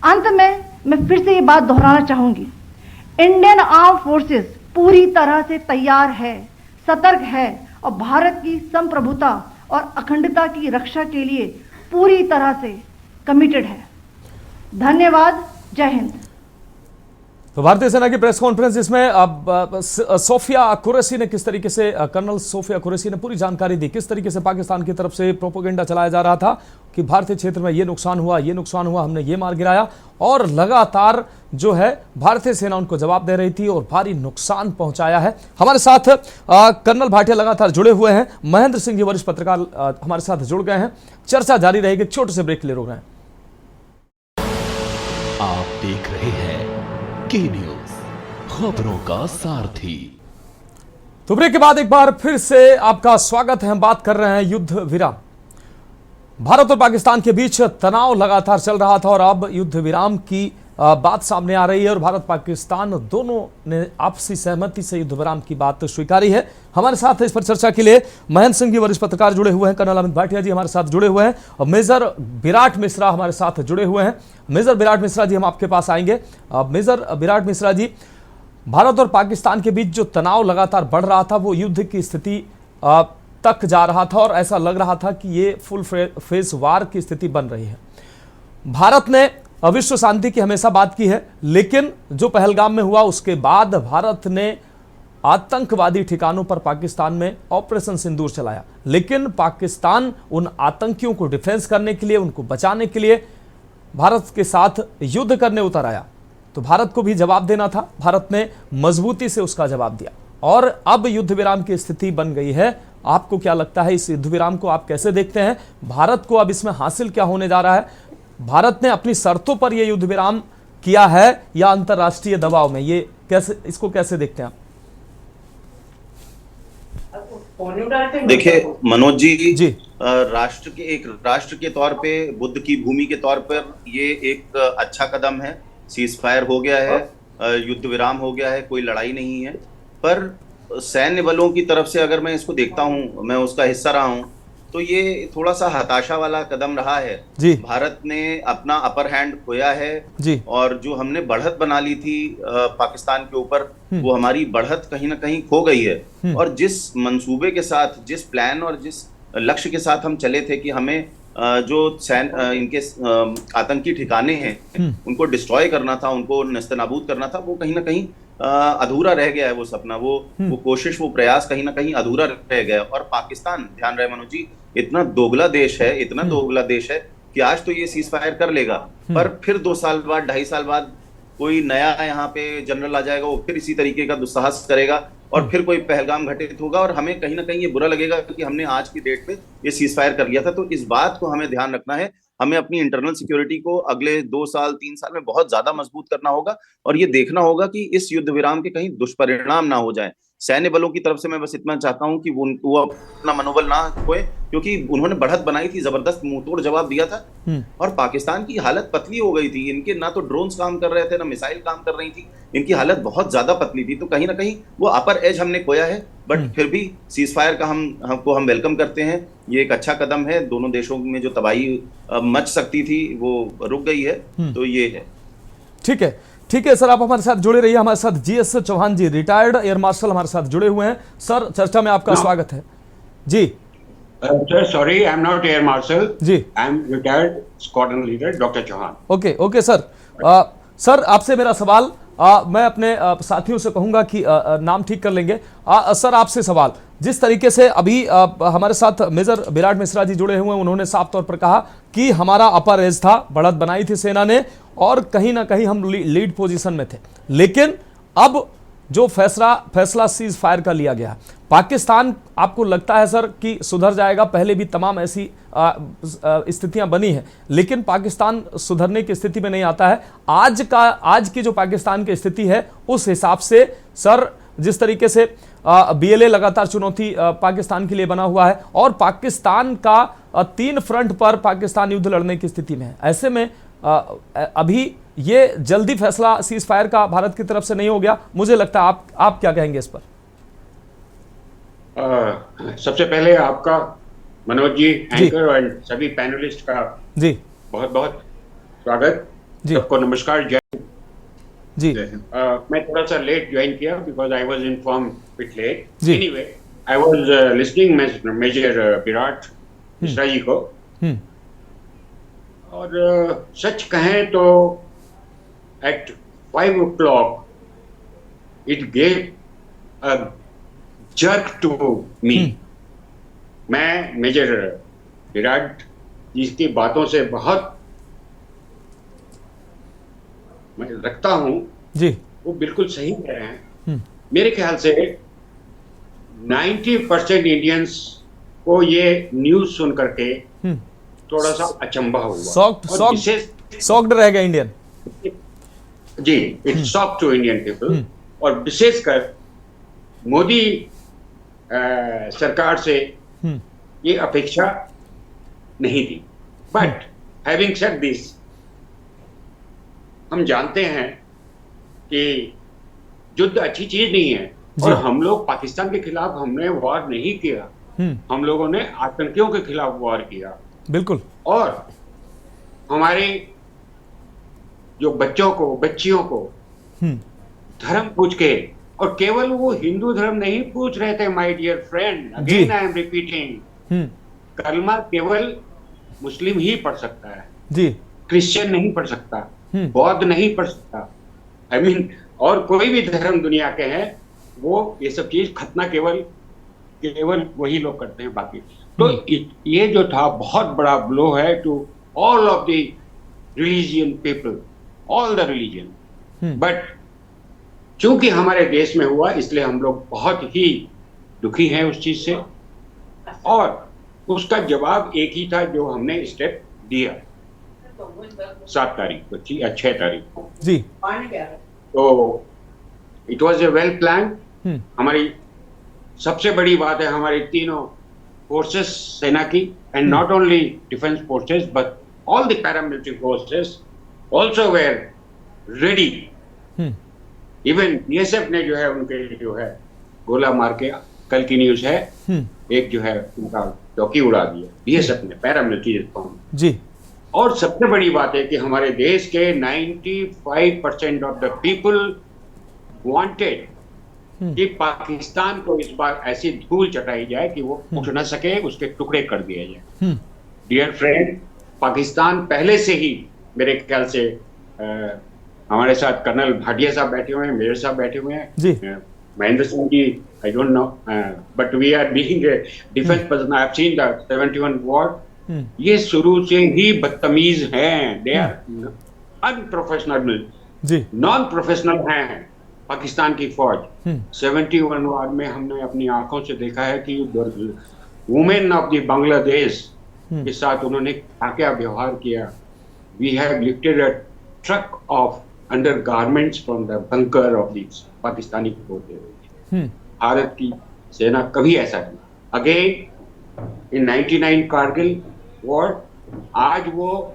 अंत में मैं फिर से ये बात दोहराना चाहूंगी, इंडियन आर्म फोर्सेस पूरी तरह से तैयार है, सतर्क है और भारत की संप्रभुता और अखंडता की रक्षा के लिए पूरी तरह से कमिटेड है। धन्यवाद। जय हिंद। तो भारतीय सेना की प्रेस कॉन्फ्रेंस, इसमें अब सोफिया कुरैशी ने किस तरीके से, कर्नल सोफिया कुरैशी ने पूरी जानकारी दी किस तरीके से पाकिस्तान की तरफ से प्रोपेगेंडा चलाया जा रहा था कि भारतीय क्षेत्र में ये नुकसान हुआ, हमने ये मार गिराया, और लगातार जो है भारतीय सेना उनको जवाब दे रही थी और भारी नुकसान पहुंचाया है। हमारे साथ कर्नल भाटिया लगातार जुड़े हुए हैं, महेंद्र सिंह जी वरिष्ठ पत्रकार हमारे साथ जुड़ गए हैं। चर्चा जारी रहेगी, छोटे से ब्रेक के लिए रोक रहे हैं। आप देख रहे हैं के न्यूज, खबरों का सारथी। तो ब्रेक के बाद एक बार फिर से आपका स्वागत है। हम बात कर रहे हैं युद्ध विराम। भारत और पाकिस्तान के बीच तनाव लगातार चल रहा था और अब युद्ध विराम की बात सामने आ रही है और भारत पाकिस्तान दोनों ने आपसी सहमति से युद्ध विराम की बात स्वीकारी है। हमारे साथ इस पर चर्चा के लिए महेंद्र सिंह जी वरिष्ठ पत्रकार जुड़े हुए हैं, कर्नल अमित भाटिया जी हमारे साथ जुड़े हुए हैं और मेजर विराट मिश्रा हमारे साथ जुड़े हुए हैं। मेजर विराट मिश्रा जी, हम आपके पास आएंगे। मेजर विराट मिश्रा जी, भारत और पाकिस्तान के बीच जो तनाव लगातार बढ़ रहा था वो युद्ध की स्थिति तक जा रहा था और ऐसा लग रहा था कि ये फुल फेज वार की स्थिति बन रही है। भारत ने विश्व शांति की हमेशा बात की है, लेकिन जो पहलगाम में हुआ उसके बाद भारत ने आतंकवादी ठिकानों पर पाकिस्तान में ऑपरेशन सिंदूर चलाया, लेकिन पाकिस्तान उन आतंकियों को डिफेंस करने के लिए, उनको बचाने के लिए भारत के साथ युद्ध करने उतर आया। तो भारत को भी जवाब देना था, भारत ने मजबूती से उसका जवाब दिया और अब युद्ध विराम की स्थिति बन गई है। आपको क्या लगता है, इस युद्ध विराम को आप कैसे देखते हैं? भारत को अब इसमें हासिल क्या होने जा रहा है? भारत ने अपनी शर्तों पर यह युद्ध विराम किया है या अंतरराष्ट्रीय दबाव में? ये कैसे, इसको कैसे देखते हैं आप? देखिए मनोज जी, राष्ट्र के तौर पे, बुद्ध की भूमि के तौर पर ये एक अच्छा कदम है। सीज फायर हो गया है, युद्ध विराम हो गया है, कोई लड़ाई नहीं है। पर सैन्य बलों की तरफ से अगर मैं इसको देखता हूं, मैं उसका हिस्सा रहा हूं, तो ये थोड़ा सा हताशा वाला कदम रहा है जी। भारत ने अपना अपर हैंड खोया है जी। और जो हमने बढ़त बना ली थी पाकिस्तान के ऊपर, वो हमारी बढ़त कहीं ना कहीं खो गई है। और जिस मंसूबे के साथ, जिस प्लान और जिस लक्ष्य के साथ हम चले थे कि हमें जो इनके आतंकी ठिकाने हैं उनको डिस्ट्रॉय करना था, उनको नस्तनाबूद करना था, वो कहीं ना कहीं अधूरा रह गया है। वो सपना, वो कोशिश, वो प्रयास कहीं ना कहीं अधूरा रह गया। और पाकिस्तान, ध्यान रहे मनोज जी, इतना दोगला देश है, इतना दोगला देश है कि आज तो ये सीज फायर कर लेगा, पर फिर 2 साल बाद, 2.5 साल बाद कोई नया यहाँ पे जनरल आ जाएगा, वो फिर इसी तरीके का दुस्साहस करेगा और फिर कोई पहलगाम घटित होगा और हमें कहीं ना कहीं ये बुरा लगेगा कि हमने आज की डेट पे ये सीज फायर कर लिया था। तो इस बात को हमें ध्यान रखना है हमें अपनी इंटरनल सिक्योरिटी को अगले 2 साल 3 साल में बहुत ज्यादा मजबूत करना होगा और ये देखना होगा कि इस युद्ध विराम के कहीं दुष्परिणाम ना हो जाए। सैन्य बलों की तरफ से मैं बस इतना चाहता हूं कि वो अपना मनोबल ना खोए, क्योंकि उन्होंने बढ़त बनाई थी, जबरदस्त मुंहतोड़ जवाब दिया था और पाकिस्तान की हालत पतली हो गई थी। इनके ना तो ड्रोन्स काम कर रहे थे, ना मिसाइल काम कर रही थी, इनकी हालत बहुत ज्यादा पतली थी। तो कहीं ना कहीं वो अपर एज हमने खोया है, बट फिर भी सीज फायर का हम वेलकम करते हैं। ये एक अच्छा कदम है, दोनों देशों में जो तबाही मच सकती थी वो रुक गई है, तो ये है। ठीक है सर, आप हमारे साथ जुड़े रहिए। हमारे साथ GS चौहान जी, रिटायर्ड एयर मार्शल, हमारे साथ जुड़े हुए हैं। सर, चर्चा में आपका स्वागत है जी। Sir sorry, I am not air marshal ji, I am retired squadron leader doctor Chauhan. Okay sir. Sir, आपसे मेरा सवाल, मैं अपने साथियों से कहूंगा कि नाम ठीक कर लेंगे। सर, आपसे सवाल, जिस तरीके से अभी हमारे साथ मेजर विराट मिश्रा जी जुड़े हुए हैं, उन्होंने साफ तौर पर कहा कि हमारा अपर एज था, बढ़त बनाई थी सेना ने और कहीं ना कहीं हम लीड पोजीशन में थे, लेकिन अब जो फैसला सीज फायर का लिया गया, पाकिस्तान आपको लगता है सर कि सुधर जाएगा? पहले भी तमाम ऐसी स्थितियां बनी हैं, लेकिन पाकिस्तान सुधरने की स्थिति में नहीं आता है। आज की जो पाकिस्तान की स्थिति है, उस हिसाब से सर, जिस तरीके से BLA लगातार चुनौती पाकिस्तान के लिए बना हुआ है और पाकिस्तान का 3 फ्रंट पर पाकिस्तान युद्ध लड़ने की स्थिति में है, ऐसे में अभी ये जल्दी फैसला सीज फायर का भारत की तरफ से नहीं हो गया? मुझे लगता है आप क्या कहेंगे इस पर? सबसे पहले आपका मनोज जी, एंकर और सभी पैनलिस्ट का जी बहुत बहुत स्वागत जी। सबको नमस्कार, जय जी। मैं थोड़ा सा लेट ज्वाइन किया because I was inform bit late. Anyway, I was listening major Virat Mishra ji को, और सच कहें तो at 5 o'clock it gave a jerk to me. मैं मेजर विराट जी की बातों से बहुत मैं रखता हूं जी, वो बिल्कुल सही कह रहे हैं। मेरे ख्याल से 90% इंडियंस को ये न्यूज सुन करके थोड़ा सा अचंभा हुआ, शॉक्ड रह गए इंडियन जी, it's shock to Indian people. और विशेषकर मोदी सरकार से ये अपेक्षा नहीं थी। बट हैविंग सेड दिस, हम जानते हैं कि युद्ध अच्छी चीज नहीं है और हम लोग पाकिस्तान के खिलाफ हमने वॉर नहीं किया, हम लोगों ने आतंकियों के खिलाफ वॉर किया। बिल्कुल। और हमारे जो बच्चियों को धर्म पूछ के, और केवल वो हिंदू धर्म नहीं पूछ रहे थे my dear friend, again I am repeating, कलमा केवल मुस्लिम ही पढ़ सकता है जी, क्रिश्चियन नहीं पढ़ सकता, बौद्ध नहीं पढ़ सकता, आई मीन और कोई भी धर्म दुनिया के हैं, वो ये सब चीज खतना केवल वही लोग करते हैं, बाकी तो ये जो था बहुत बड़ा ब्लो है to all of the religion people, all the religion. But चूंकि हमारे देश में हुआ इसलिए हम लोग बहुत ही दुखी हैं उस चीज से, और उसका जवाब एक ही था जो हमने स्टेप दिया 7 तारीख को, 6 तारीख को जी। तो it was a well plan. हमारी सबसे बड़ी बात है हमारी तीनों फोर्सेस सेना की, and not only defence forces but all the paramilitary forces also were ready. Even BSF ने जो है उनके जो है गोला मार के, कल की न्यूज है, एक जो है उनका चौकी उड़ा दिया BSF ने, पैरामिलिट्री रिस्पॉन्स जी। और सबसे बड़ी बात है कि हमारे देश के 95% ऑफ द पीपल वांटेड कि पाकिस्तान को इस बार ऐसी धूल चटाई जाए कि वो उठ न सके, उसके टुकड़े कर दिए जाए। डियर फ्रेंड, पाकिस्तान पहले से ही मेरे ख्याल से हमारे साथ कर्नल भाटिया साहब बैठे हुए हैं, मेजर साहब बैठे हुए हैं, Mahendra Singh ji, I don't know, but we are being a defence person, I have seen the 71 war. ये शुरू से ही बदतमीज हैं, they are unprofessional ji, non professional हैं पाकिस्तान की फौज। 71 वॉर में हमने अपनी आंखों से देखा है कि वुमेन ऑफ द बांग्लादेश के साथ उन्होंने क्या क्या व्यवहार किया। We have lifted a truck of undergarments from the bunker of this Pakistani होते हुए। भारत की सेना कभी ऐसा नहीं। अगेन इन 99 कारगिल वॉर, आज वो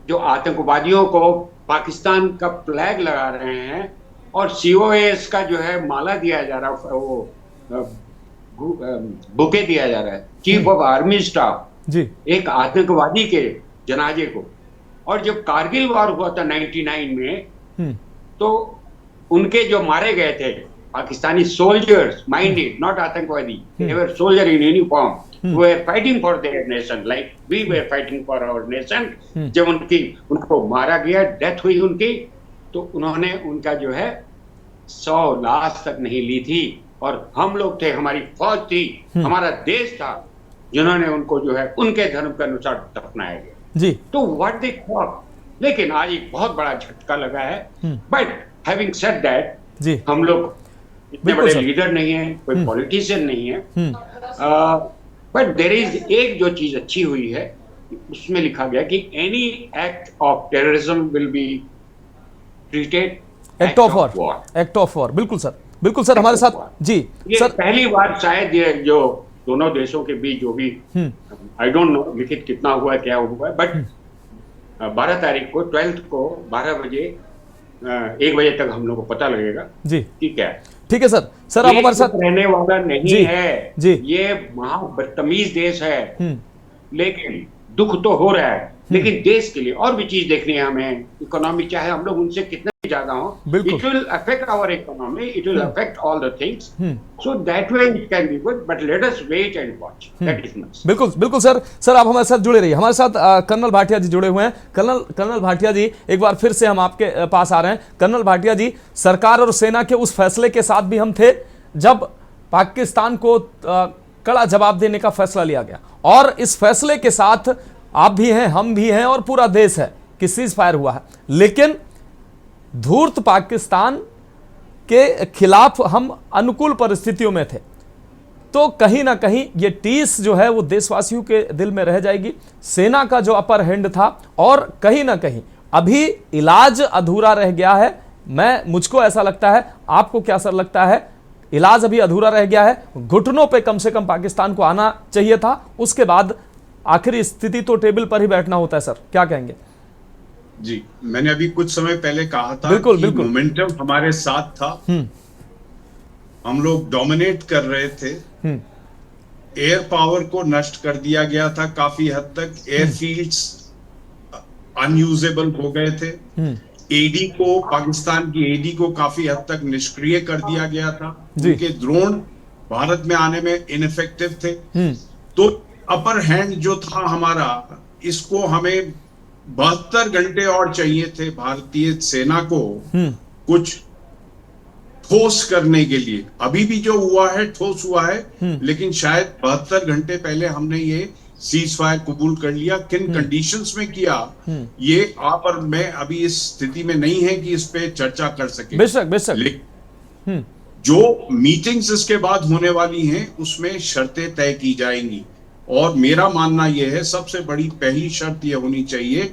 जो आतंकवादियों को पाकिस्तान का फ्लैग लगा रहे हैं और COAS का जो है माला दिया जा रहा है, वो बुके दिया जा रहा है चीफ ऑफ आर्मी स्टाफ जी, एक आतंकवादी के जनाजे को। और जब कारगिल वॉर हुआ था 99 में, तो उनके जो मारे गए थे पाकिस्तानी सोल्जर्स, माइंडेड, नॉट आतंकवादी, they were soldier in uniform, who were fighting for their nation like we were fighting for our nation। जब उनको मारा गया, डेथ हुई उनकी, तो उन्होंने उनका जो है 100 लाश तक नहीं ली थी। और हम लोग थे, हमारी फौज थी, हमारा देश था, जिन्होंने उनको जो है उनके धर्म के अनुसार दफनाया गया जी। तो व्हाट दे थॉट। लेकिन आज एक बहुत बड़ा झटका लगा है। बट हैविंग सेड दैट, जी, हम लोग इतने बड़े लीडर नहीं है, कोई पॉलिटिशियन नहीं है, बट देयर इज एक जो चीज अच्छी हुई है, उसमें लिखा गया कि any act of terrorism will be treated act of war, act of war. बिल्कुल सर, बिल्कुल सर, हमारे साथ जी ये सर, पहली बार शायद ये जो दोनों देशों के बीच जो भी, आई डोंट नो लिखित कितना हुआ है, क्या हुआ है, बट 12 तारीख को 12 को 12 बजे 1 बजे तक हम लोग को पता लगेगा जी, ठीक है। ठीक है सर। सर आप हमारे साथ रहने वाला नहीं जी, है जी, ये महा बदतमीज देश है। लेकिन दुख तो हो रहा है, लेकिन देश के लिए और भी चीज देखनी है हमें। इकोनॉमी चाहे हम लोग उनसे कितना भी ज्यादा हो, it will affect our economy, it will affect all the things, so that way it can be good, but let us wait and watch, that is much. बिल्कुल बिल्कुल सर। सर आप हमारे साथ जुड़े रहिए। हमारे साथ कर्नल भाटिया जी जुड़े हुए हैं। कर्नल भाटिया जी, एक बार फिर से हम आपके पास आ रहे हैं। कर्नल भाटिया जी, सरकार और सेना के उस फैसले के साथ भी हम थे जब पाकिस्तान को कड़ा जवाब देने का फैसला लिया गया, और इस फैसले के साथ आप भी हैं, हम भी हैं, और पूरा देश है कि सीज फायर हुआ है। लेकिन धूर्त पाकिस्तान के खिलाफ हम अनुकूल परिस्थितियों में थे, तो कहीं ना कहीं ये टीस जो है वो देशवासियों के दिल में रह जाएगी। सेना का जो अपर हैंड था, और कहीं ना कहीं अभी इलाज अधूरा रह गया है। मुझको ऐसा लगता है, आपको क्या सर लगता है? इलाज अभी अधूरा रह गया है, घुटनों पे कम से कम पाकिस्तान को आना चाहिए था, उसके बाद आखिरी स्थिति तो टेबल पर ही बैठना होता है। सर क्या कहेंगे? जी, मैंने अभी कुछ समय पहले कहा था बिल्कुल, कि मोमेंटम हमारे साथ था, हम लोग डोमिनेट कर रहे थे, एयर पावर को नष्ट कर दिया गया था काफी हद तक, एयरफील्ड्स अनयूजेबल हो गए थे, एडी को, पाकिस्तान की एडी को काफी हद तक निष्क्रिय कर दिया गया था, उनके ड्रोन भारत में आने में इनइफेक्टिव थे। तो अपर हैंड जो था हमारा, इसको हमें 72 घंटे और चाहिए थे भारतीय सेना को कुछ ठोस करने के लिए। अभी भी जो हुआ है ठोस हुआ है, लेकिन शायद 72 घंटे पहले हमने ये सीज फायर कबूल कर लिया। किन कंडीशंस में किया, ये आप और मैं अभी इस स्थिति में नहीं है कि इस पे चर्चा कर सके। बेशक। जो मीटिंग्स इसके बाद होने वाली हैं, उसमें शर्तें तय की जाएंगी, और मेरा मानना यह है सबसे बड़ी पहली शर्त यह होनी चाहिए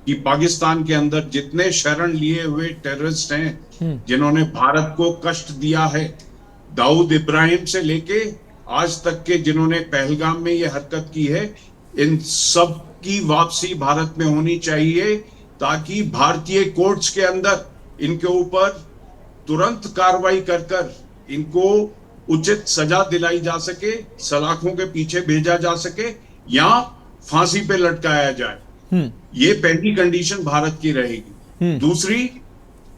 कि पाकिस्तान के अंदर जितने शरण लिए हुए टेररिस्ट हैं, जिन्होंने भारत को कष्ट दिया है, दाऊद इब्राहिम से लेके आज तक के जिन्होंने पहलगाम में ये हरकत की है, इन सब की वापसी भारत में होनी चाहिए, ताकि भारतीय कोर्ट्स के अंदर इनके ऊपर तुरंत कार्रवाई कर इनको उचित सजा दिलाई जा सके, सलाखों के पीछे भेजा जा सके, या फांसी पे लटकाया जाए। ये पहली कंडीशन भारत की रहेगी। दूसरी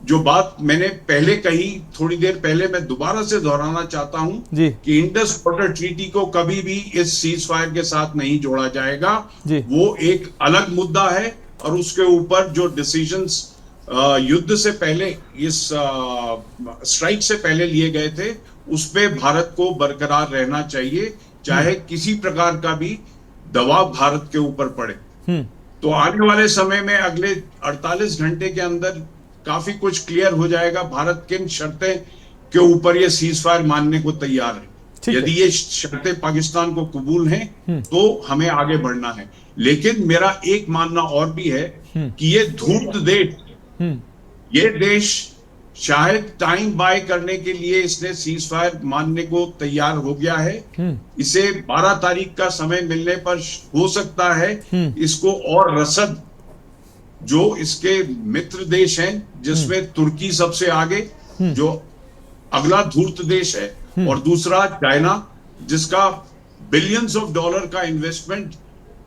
जो बात मैंने पहले कही, थोड़ी देर पहले, मैं दोबारा से दोहराना चाहता हूं कि इंडस वाटर ट्रीटी को कभी भी इस सीज फायर के साथ नहीं जोड़ा जाएगा। वो एक अलग मुद्दा है, और उसके ऊपर जो डिसीजंस युद्ध से पहले, इस स्ट्राइक से पहले लिए गए थे, उस पे भारत को बरकरार रहना चाहिए, चाहे किसी प्रकार का भी दबाव भारत के ऊपर पड़े। तो आने वाले समय में अगले 48 घंटे के अंदर काफी कुछ क्लियर हो जाएगा, भारत किन शर्तें के ऊपर ये सीज फायर मानने को तैयार है। यदि ये शर्तें पाकिस्तान को कबूल हैं तो हमें आगे बढ़ना है। लेकिन मेरा एक मानना और भी है कि ये धूर्त देश, ये देश शायद टाइम बाय करने के लिए इसने सीज फायर मानने को तैयार हो गया है। इसे 12 तारीख का समय मिलने पर हो सकता है इसको और रसद, जो इसके मित्र देश हैं जिसमें तुर्की सबसे आगे, जो अगला धूर्त देश है, और दूसरा चाइना जिसका बिलियंस ऑफ डॉलर का इन्वेस्टमेंट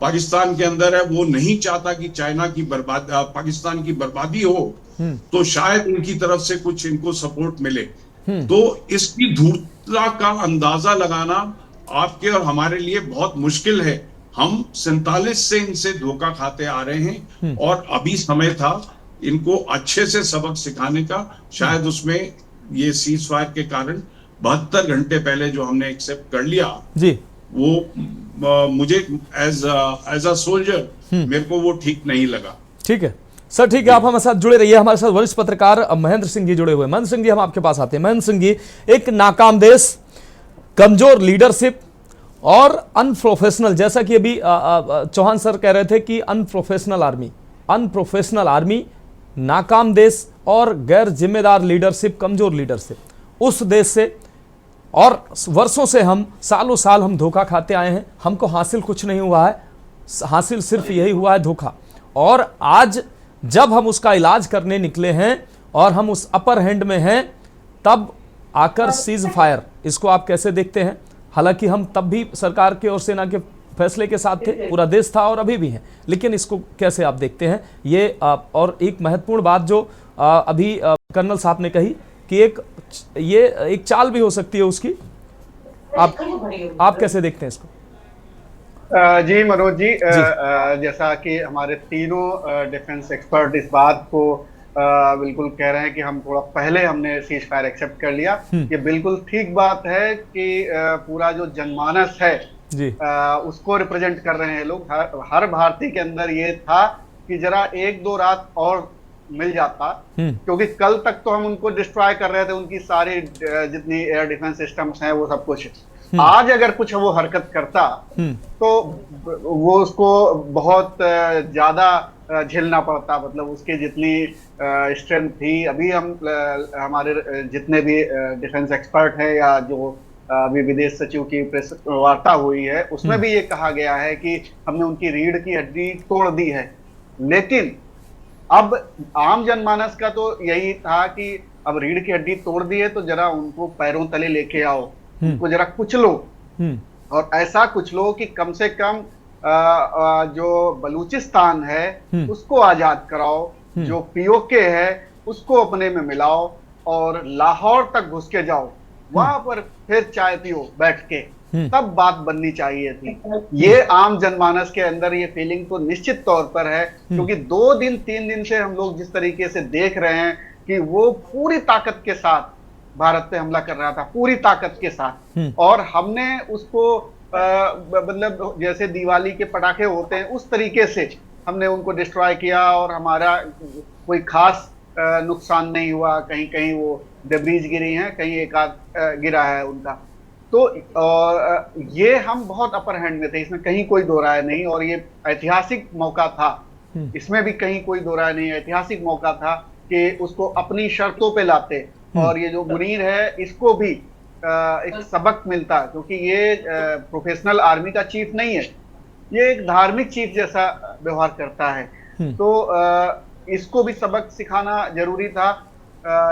पाकिस्तान के अंदर है, वो नहीं चाहता कि चाइना की पाकिस्तान की बर्बादी हो, तो शायद उनकी तरफ से कुछ इनको सपोर्ट मिले। तो इसकी धूर्तता का अंदाजा लगाना आपके और हमारे लिए बहुत मुश्किल है। हम 47 से इनसे धोखा खाते आ रहे हैं और अभी समय था इनको अच्छे से सबक सिखाने का। शायद उसमें ये सीज फायर के कारण 72 घंटे पहले जो हमने एक्सेप्ट कर लिया जी, वो मुझे एज अ सोल्जर मेरे को वो ठीक नहीं लगा। ठीक है सर, ठीक है, आप हमारे साथ जुड़े रहिए। हमारे साथ वरिष्ठ पत्रकार महेंद्र सिंह जी जुड़े हुए। महेंद्र सिंह जी, हम आपके पास आते हैं। महेंद्र सिंह जी, एक नाकाम देश, कमजोर लीडरशिप और अनप्रोफेशनल, जैसा कि अभी चौहान सर कह रहे थे कि अनप्रोफेशनल आर्मी, नाकाम देश और गैर जिम्मेदार लीडरशिप, कमजोर लीडरशिप, उस देश से और वर्षों से हम, सालों साल हम धोखा खाते आए हैं। हमको हासिल कुछ नहीं हुआ है, हासिल सिर्फ यही हुआ है, धोखा। और आज जब हम उसका इलाज करने निकले हैं और हम उस अपर हैंड में हैं, तब आकर सीज फायर, इसको आप कैसे देखते हैं? हालांकि हम तब भी सरकार के और सेना के फैसले के साथ थे, पूरा देश था और अभी भी हैं, लेकिन इसको कैसे आप देखते हैं? ये और एक महत्वपूर्ण बात जो अभी कर्नल साहब ने कही कि ये एक चाल भी हो सकती है उसकी, आप कैसे देखते हैं इसको? जी मनोज जी, जैसा कि हमारे तीनों डिफेंस एक्सपर्ट इस बात को बिल्कुल कह रहे हैं कि हम थोड़ा पहले हमने सीज फायर एक्सेप्ट कर लिया, ये बिल्कुल ठीक बात है कि पूरा जो जनमानस है जी, उसको रिप्रेजेंट कर रहे हैं लोग। हर भारतीय के अंदर ये था कि जरा 1-2 रात और मिल जाता, क्योंकि कल तक तो हम उनको डिस्ट्रॉय कर रहे थे, उनकी सारी जितनी एयर डिफेंस सिस्टम्स हैं वो सब कुछ। आज अगर कुछ वो हरकत करता तो वो उसको बहुत ज्यादा झेलना पड़ता, मतलब उसकी जितनी स्ट्रेंथ थी। अभी हम हमारे जितने भी डिफेंस एक्सपर्ट हैं या जो अभी विदेश सचिव की प्रेस वार्ता हुई है, उसमें भी ये कहा गया है कि हमने उनकी रीढ़ की हड्डी तोड़ दी है। लेकिन अब आम जनमानस का तो यही था कि अब रीढ़ की हड्डी तोड़ दी है तो जरा उनको पैरों तले लेके आओ, उनको जरा कुचलो, और ऐसा कुचलो कि कम से कम जो बलूचिस्तान है उसको आजाद कराओ, जो पीओके है उसको अपने में मिलाओ और लाहौर तक घुस के जाओ, वहां पर फिर चाय पियो बैठ के, तब बात बननी चाहिए थी। ये आम जनमानस के अंदर ये फीलिंग तो निश्चित तौर पर है, क्योंकि 2-3 दिन से हम लोग जिस तरीके से देख रहे हैं कि वो पूरी ताकत के साथ भारत पे हमला कर रहा था, पूरी ताकत के साथ, और हमने उसको मतलब जैसे दिवाली के पटाखे होते हैं उस तरीके से हमने उनको डिस्ट्रॉय किया, और हमारा कोई खास नुकसान नहीं हुआ। कहीं कहीं वो डेब्रीज गिरी हैं, कहीं एक आध गिरा है उनका। तो ये हम बहुत अपर हैंड में थे, इसमें कहीं कोई दो राय नहीं, और ये ऐतिहासिक मौका था, इसमें भी कहीं कोई दो राय नहीं। ऐतिहासिक मौका था कि उसको अपनी शर्तों पे लाते, और ये जो मुनीर है इसको भी एक सबक मिलता, क्योंकि ये प्रोफेशनल आर्मी का चीफ नहीं है, ये एक धार्मिक चीफ जैसा व्यवहार करता है। तो इसको भी सबक सिखाना जरूरी था,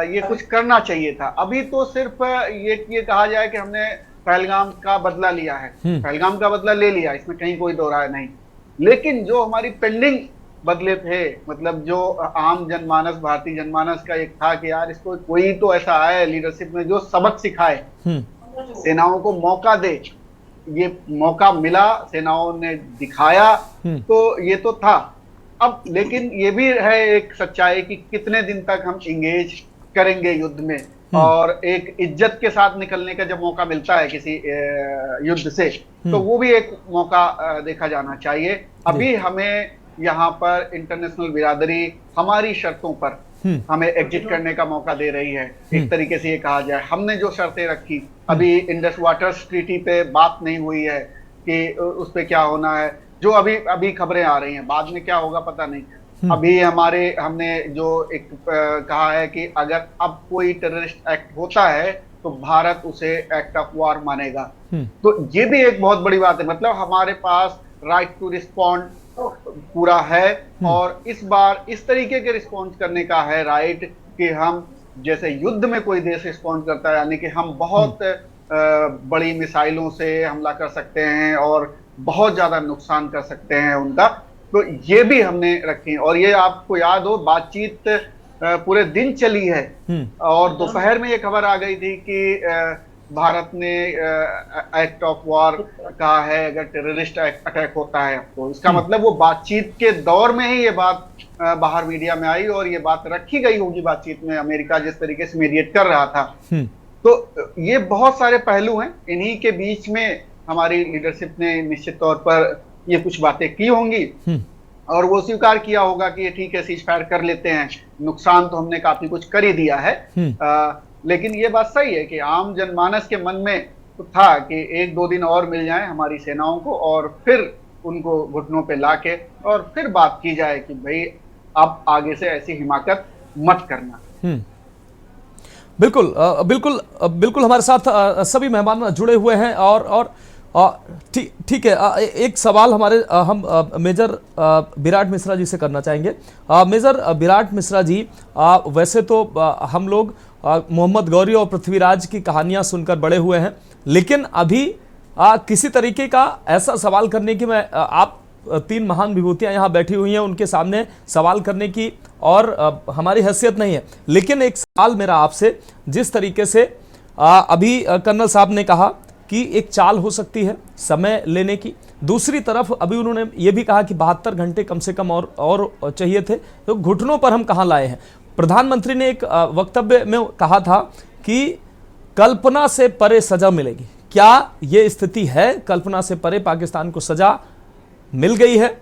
ये कुछ करना चाहिए था। अभी तो सिर्फ ये कहा जाए कि हमने पहलगाम का बदला लिया है, पहलगाम का बदला ले लिया, इसमें कहीं कोई दो राय नहीं। लेकिन जो हमारी पेंडिंग बदले थे, मतलब जो आम जनमानस, भारतीय जनमानस का एक था कि यार इसको कोई तो ऐसा आए लीडरशिप में जो सबक सिखाए, सेनाओं को मौका दे। ये मौका मिला, सेनाओं ने दिखाया, तो ये तो था। अब लेकिन ये भी है एक सच्चाई कि कितने दिन तक हम इंगेज करेंगे युद्ध में, और एक इज्जत के साथ निकलने का जब मौका मिलता है किसी युद्ध से, तो वो भी एक मौका देखा जाना चाहिए। अभी हमें यहाँ पर इंटरनेशनल बिरादरी हमारी शर्तों पर हमें एग्जिट करने का मौका दे रही है, एक तरीके से ये कहा जाए। हमने जो शर्तें रखी, अभी इंडस वाटर्स ट्रीटी पे बात नहीं हुई है कि उस पे क्या होना है, जो अभी खबरें आ रही हैं, बाद में क्या होगा पता नहीं। अभी हमने जो एक कहा है कि अगर अब कोई टेररिस्ट एक्ट होता है तो भारत उसे एक्ट ऑफ वॉर मानेगा। तो ये भी एक बहुत बड़ी बात है, मतलब हमारे पास राइट टू रिस्पॉन्ड पूरा है, और इस बार इस तरीके के रिस्पॉन्स करने का है राइट कि हम जैसे युद्ध में कोई देश रिस्पॉन्ड करता है, यानी कि हम बहुत बड़ी मिसाइलों से हमला कर सकते हैं और बहुत ज्यादा नुकसान कर सकते हैं उनका। तो ये भी हमने रखी, और ये आपको याद हो बातचीत पूरे दिन चली है, और दोपहर में ये खबर आ गई थी कि भारत ने एक्ट ऑफ वॉर कहा है अगर टेररिस्ट अटैक होता है। तो इसका मतलब वो बातचीत के दौर में ही ये बात बाहर मीडिया में आई, और ये बात रखी गई होगी बातचीत में, अमेरिका जिस तरीके से मीडिएट कर रहा था। तो ये बहुत सारे पहलू हैं, इन्हीं के बीच में हमारी लीडरशिप ने निश्चित तौर पर ये कुछ बातें की होंगी, और वो स्वीकार किया होगा कि ये ठीक है, सीज फायर कर लेते हैं, नुकसान तो हमने काफी कुछ कर ही दिया है। लेकिन ये बात सही है कि आम जनमानस के मन में तो था कि 1-2 दिन और मिल जाएं हमारी सेनाओं को, और फिर उनको घुटनों पे लाके और फिर बात की जाए कि भाई अब आगे से ऐसी हिमाकत मत करना। बिल्कुल बिल्कुल बिल्कुल हमारे साथ सभी मेहमान जुड़े हुए हैं, और ठीक है, एक सवाल हम मेजर विराट मिश्रा जी से करना चाहेंगे। मेजर विराट मिश्रा जी, वैसे तो हम लोग मोहम्मद गौरी और पृथ्वीराज की कहानियां सुनकर बड़े हुए हैं, लेकिन अभी किसी तरीके का ऐसा सवाल करने की आप 3 महान विभूतियां यहाँ बैठी हुई हैं, उनके सामने सवाल करने की और हमारी हैसियत नहीं है। लेकिन एक सवाल मेरा आपसे, जिस तरीके से अभी कर्नल साहब ने कहा कि एक चाल हो सकती है समय लेने की, दूसरी तरफ अभी उन्होंने ये भी कहा कि 72 घंटे कम से कम और चाहिए थे, तो घुटनों पर हम कहाँ लाए हैं। प्रधानमंत्री ने एक वक्तव्य में कहा था कि कल्पना से परे सजा मिलेगी। क्या ये स्थिति है, कल्पना से परे पाकिस्तान को सजा मिल गई है,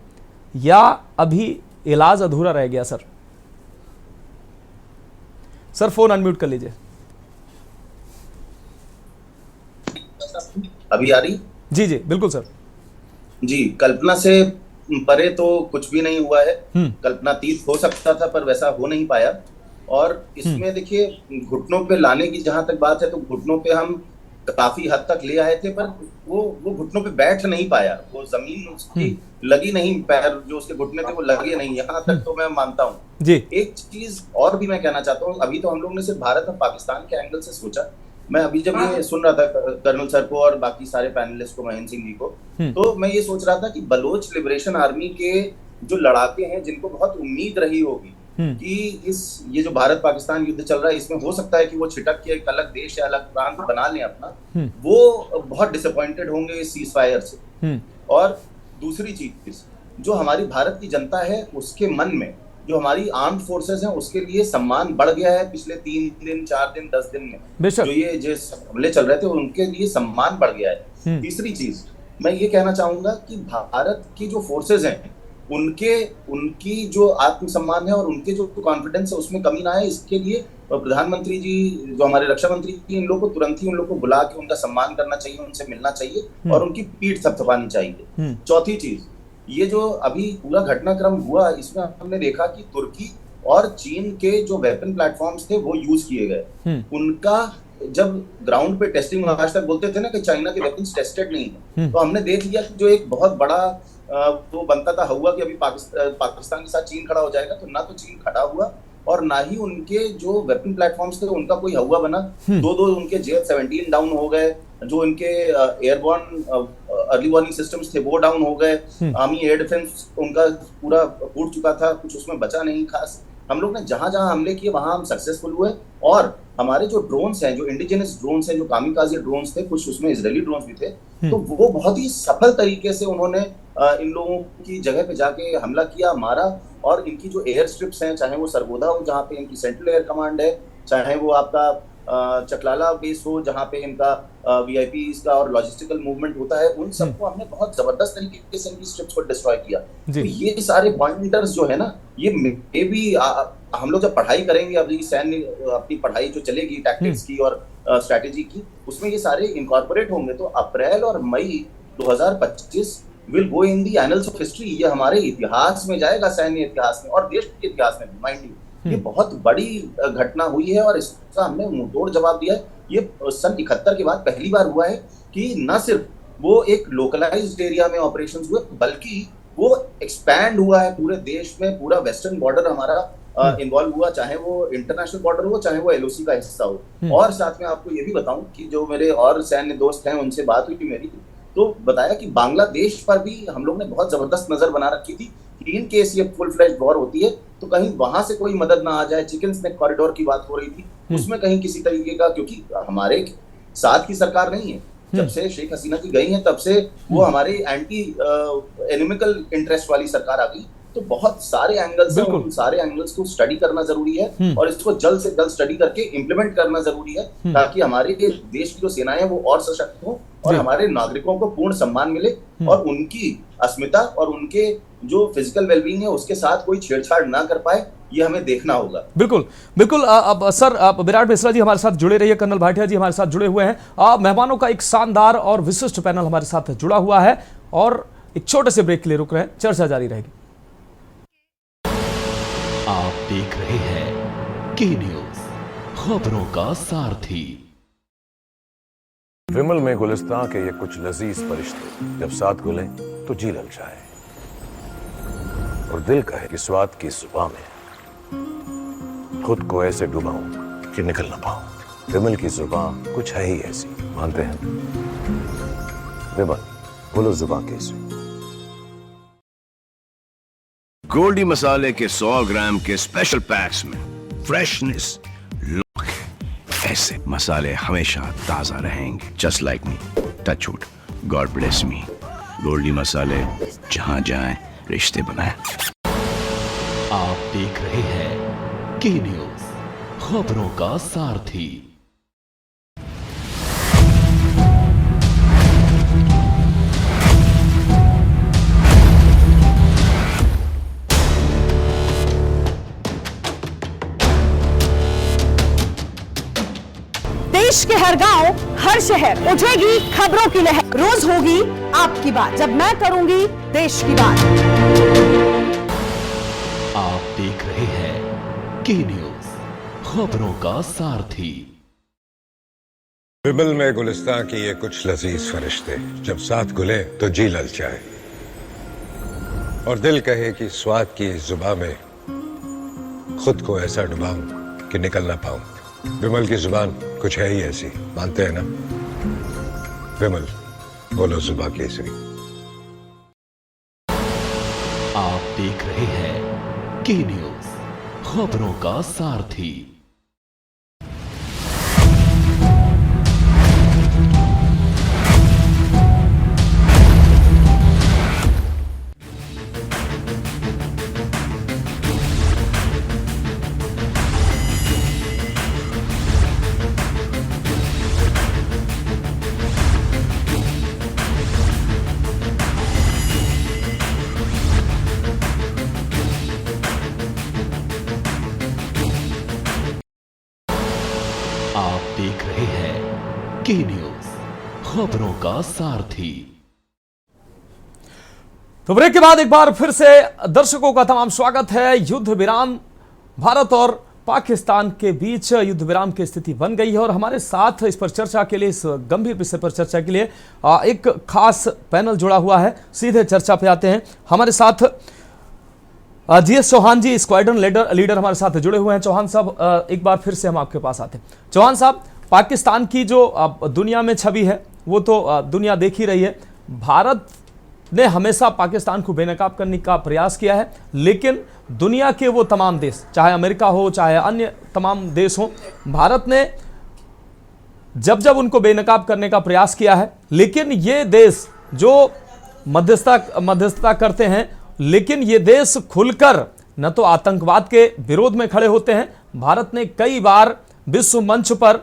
या अभी इलाज अधूरा रह गया? सर फोन अनम्यूट कर लीजिए। अभी आ रही? जी जी बिल्कुल सर। जी, कल्पना से परे तो कुछ भी नहीं हुआ है। कल्पनातीत हो सकता था पर वैसा हो नहीं पाया। और इसमें देखिए, घुटनों पे लाने की जहां तक बात है तो घुटनों पे हम काफी हद तक ले आए थे, पर वो घुटनों पे बैठ नहीं पाया, वो जमीन उसकी लगी नहीं, पैर जो उसके घुटने थे वो लगे नहीं, यहाँ तक तो मैं मानता हूँ। एक चीज और भी मैं कहना चाहता हूँ, अभी तो हम लोग ने सिर्फ भारत और पाकिस्तान के एंगल से सोचा। मैं अभी जब ये सुन रहा था कर्नल सर को और बाकी सारे पैनलिस्ट को, महेंद्र सिंह जी को, तो मैं ये सोच रहा था कि बलोच लिबरेशन आर्मी के जो लड़ाके हैं, जिनको बहुत उम्मीद रही होगी कि ये जो भारत पाकिस्तान युद्ध चल रहा है, इसमें हो सकता है कि वो छिटक के एक अलग देश या अलग प्रांत बना लें अपना, वो बहुत डिसअपॉइंटेड होंगे इस सीज फायर से। और दूसरी चीज, जो हमारी भारत की जनता है उसके मन में, जो हमारी आर्म्ड फोर्सेस हैं, उसके लिए सम्मान बढ़ गया है पिछले 3 दिन 4 दिन 10 दिन में। जो ये हमले चल रहे थे उनके लिए सम्मान बढ़ गया है। तीसरी चीज मैं ये कहना चाहूंगा कि भारत की जो फोर्सेस हैं उनकी जो आत्मसम्मान है और उनके जो कॉन्फिडेंस है उसमें कमी ना है, इसके लिए प्रधानमंत्री जी, जो हमारे रक्षा मंत्री जी, इन लोगों को तुरंत ही उन लोग को बुला के उनका सम्मान करना चाहिए, उनसे मिलना चाहिए और उनकी पीठ थपथपानी चाहिए। चौथी चीज, ये जो अभी पूरा घटनाक्रम हुआ, इसमें हमने देखा कि तुर्की और चीन के जो वेपन प्लेटफॉर्म्स थे वो यूज किए गए। उनका जब ग्राउंड पे टेस्टिंग आज तक बोलते थे ना कि चाइना के वेपन्स टेस्टेड नहीं है, तो हमने देख लिया कि जो एक बहुत बड़ा वो बनता था हुआ कि अभी पाकिस्तान के साथ चीन खड़ा हो जाएगा, तो ना तो चीन खड़ा हुआ और ना ही उनके जो वेपन प्लेटफॉर्म्स थे उनका कोई हवा बना। 2 उनके JF-17 डाउन हो गए, जो इनके एयरबॉर्न अर्ली वार्निंग सिस्टम्स थे वो डाउन हो गए। आर्मी एयर डिफेंस उनका पूरा फूट चुका था, कुछ उसमें बचा नहीं खास। हम लोग ने जहां जहां हमले किए वहां हम सक्सेसफुल हुए। और हमारे जो ड्रोन्स हैं, जो इंडिजिनस ड्रोन्स हैं, जो कामिकाज़ी ड्रोन्स थे, कुछ उसमें इजरायली ड्रोन्स भी थे, तो वो बहुत ही सफल तरीके से उन्होंने इन लोगों की जगह पे जाके हमला किया, मारा। और इनकी जो एयर स्ट्रिप्स हैं, चाहे वो सरगोधा हो जहाँ पे इनकी सेंट्रल एयर कमांड है, चाहे वो आपका चकलाला बेस हो जहाँ पे इनका वीआईपी का और लॉजिस्टिकल मूवमेंट होता है, उन सबको हमने बहुत जबरदस्त तरीके से इनकी स्ट्रिप्स को डिस्ट्रॉय किया। तो ये सारे पॉइंटर्स जो है ना, ये मे भी हम लोग जब पढ़ाई करेंगे, अभी सैन्य अपनी पढ़ाई जो चलेगी टैक्टिक्स की और स्ट्रैटेजी की, उसमें ये सारे इनकॉर्पोरेट होंगे। तो अप्रैल और मई 2025 will go in the annuls of history. ये हमारे इतिहास में जाएगा, सैन्य इतिहास में और देश के इतिहास में। माइंड यू, ये बहुत बड़ी घटना हुई है और इसका हमने मुंहतोड़ जवाब दिया है। ये सन 71 के बाद पहली बार हुआ है कि न सिर्फ वो एक लोकलाइज्ड एरिया में ऑपरेशंस हुए, बल्कि वो एक्सपैंड हुआ है पूरे देश में। पूरा वेस्टर्न बॉर्डर हमारा इन्वॉल्व हुआ, चाहे वो इंटरनेशनल बॉर्डर हो, चाहे वो एलओसी का हिस्सा हो। और साथ में आपको ये भी बताऊं कि जो मेरे और सैन्य दोस्त हैं, उनसे बात हुई मेरी, तो बताया कि बांग्लादेश पर भी हम लोग ने बहुत जबरदस्त नजर बना रखी थी कि इन केस ये फुल फ्लैश वॉर होती है तो कहीं वहां से कोई मदद ना आ जाए। चिकन स्नैक कॉरिडोर की बात हो रही थी, उसमें कहीं किसी तरीके का, क्योंकि हमारे साथ की सरकार नहीं है, जब से शेख हसीना जी गई हैं तब से वो हमारे एंटी एनिमिकल इंटरेस्ट वाली सरकार आ गई। तो बहुत सारे एंगल्स हैं, उन सारे एंगल्स को स्टडी करना जरूरी है और इसको जल्द से जल्द स्टडी करके इम्प्लीमेंट करना जरूरी है, ताकि हमारे देश की जो सेनाएं हैं वो और सशक्त हो और हमारे नागरिकों को पूर्ण सम्मान मिले और उनकी अस्मिता और उनके जो फिजिकल वेलबींग है उसके साथ कोई छेड़छाड़ ना कर पाए, ये हमें देखना होगा। बिल्कुल बिल्कुल। अब सर, विराट मिश्रा जी हमारे साथ जुड़े रहिए, कर्नल भाटिया जी हमारे साथ जुड़े हुए हैं। मेहमानों का एक शानदार और विशिष्ट पैनल हमारे साथ जुड़ा हुआ है और एक छोटे से ब्रेक के लिए रुक रहे हैं, चर्चा जारी रहेगी। आप देख रहे हैं के न्यूज, खबरों का सारथी। विमल में गुलिस्तां के ये कुछ लजीज फरिश्ते जब साथ घुले तो जी ललचाए और दिल कहे कि स्वाद की जुबां में खुद को ऐसे डुबाऊं कि निकल ना पाऊं। विमल की जुबां कुछ है ही ऐसी, मानते हैं? विमल, बोलो जुबां कैसी? गोल्डी मसाले के 100 ग्राम के स्पेशल पैक्स में फ्रेशनेस लॉक है। ऐसे मसाले हमेशा ताजा रहेंगे। Just like me, touch wood, God bless me. Goldie मसाले, जहां जाएं रिश्ते बनाएं। आप देख रहे हैं के न्यूज, खबरों का सारथी। देश के हर गांव, हर शहर उठेगी खबरों की लहर। रोज होगी आपकी बात, जब मैं करूंगी देश की बात। आप देख रहे हैं के न्यूज, खबरों का सारथी। विमल में गुलिस्तां की ये कुछ लजीज फरिश्ते जब साथ घुले तो जी ललचाए और दिल कहे कि स्वाद की जुबां में खुद को ऐसा डुबाऊं कि निकल ना पाऊं। विमल की जुबान कुछ है ही ऐसी, मानते हैं ना? विमल, बोलो जुबां कैसी? आप देख रहे हैं के न्यूज, खबरों का सारथी। आप देख रहे हैं के न्यूज, खबरों का सारथी। तो ब्रेक के बाद एक बार फिर से दर्शकों का तमाम स्वागत है। युद्ध विराम, भारत और पाकिस्तान के बीच युद्ध विराम की स्थिति बन गई है और हमारे साथ इस पर चर्चा के लिए, इस गंभीर विषय पर चर्चा के लिए एक खास पैनल जुड़ा हुआ है। सीधे चर्चा पे आते हैं। हमारे साथ जीएस चौहान जी, स्क्वाड्रन लीडर हमारे साथ जुड़े हुए हैं। चौहान साहब, एक बार फिर से हम आपके पास आते हैं। चौहान साहब, पाकिस्तान की जो दुनिया में छवि है वो तो दुनिया देख ही रही है। भारत ने हमेशा पाकिस्तान को बेनकाब करने का प्रयास किया है, लेकिन दुनिया के वो तमाम देश, चाहे अमेरिका हो चाहे अन्य तमाम देश हो, भारत ने जब जब उनको बेनकाब करने का प्रयास किया है, लेकिन ये देश जो मध्यस्थता करते हैं, लेकिन ये देश खुलकर न तो आतंकवाद के विरोध में खड़े होते हैं। भारत ने कई बार विश्व मंच पर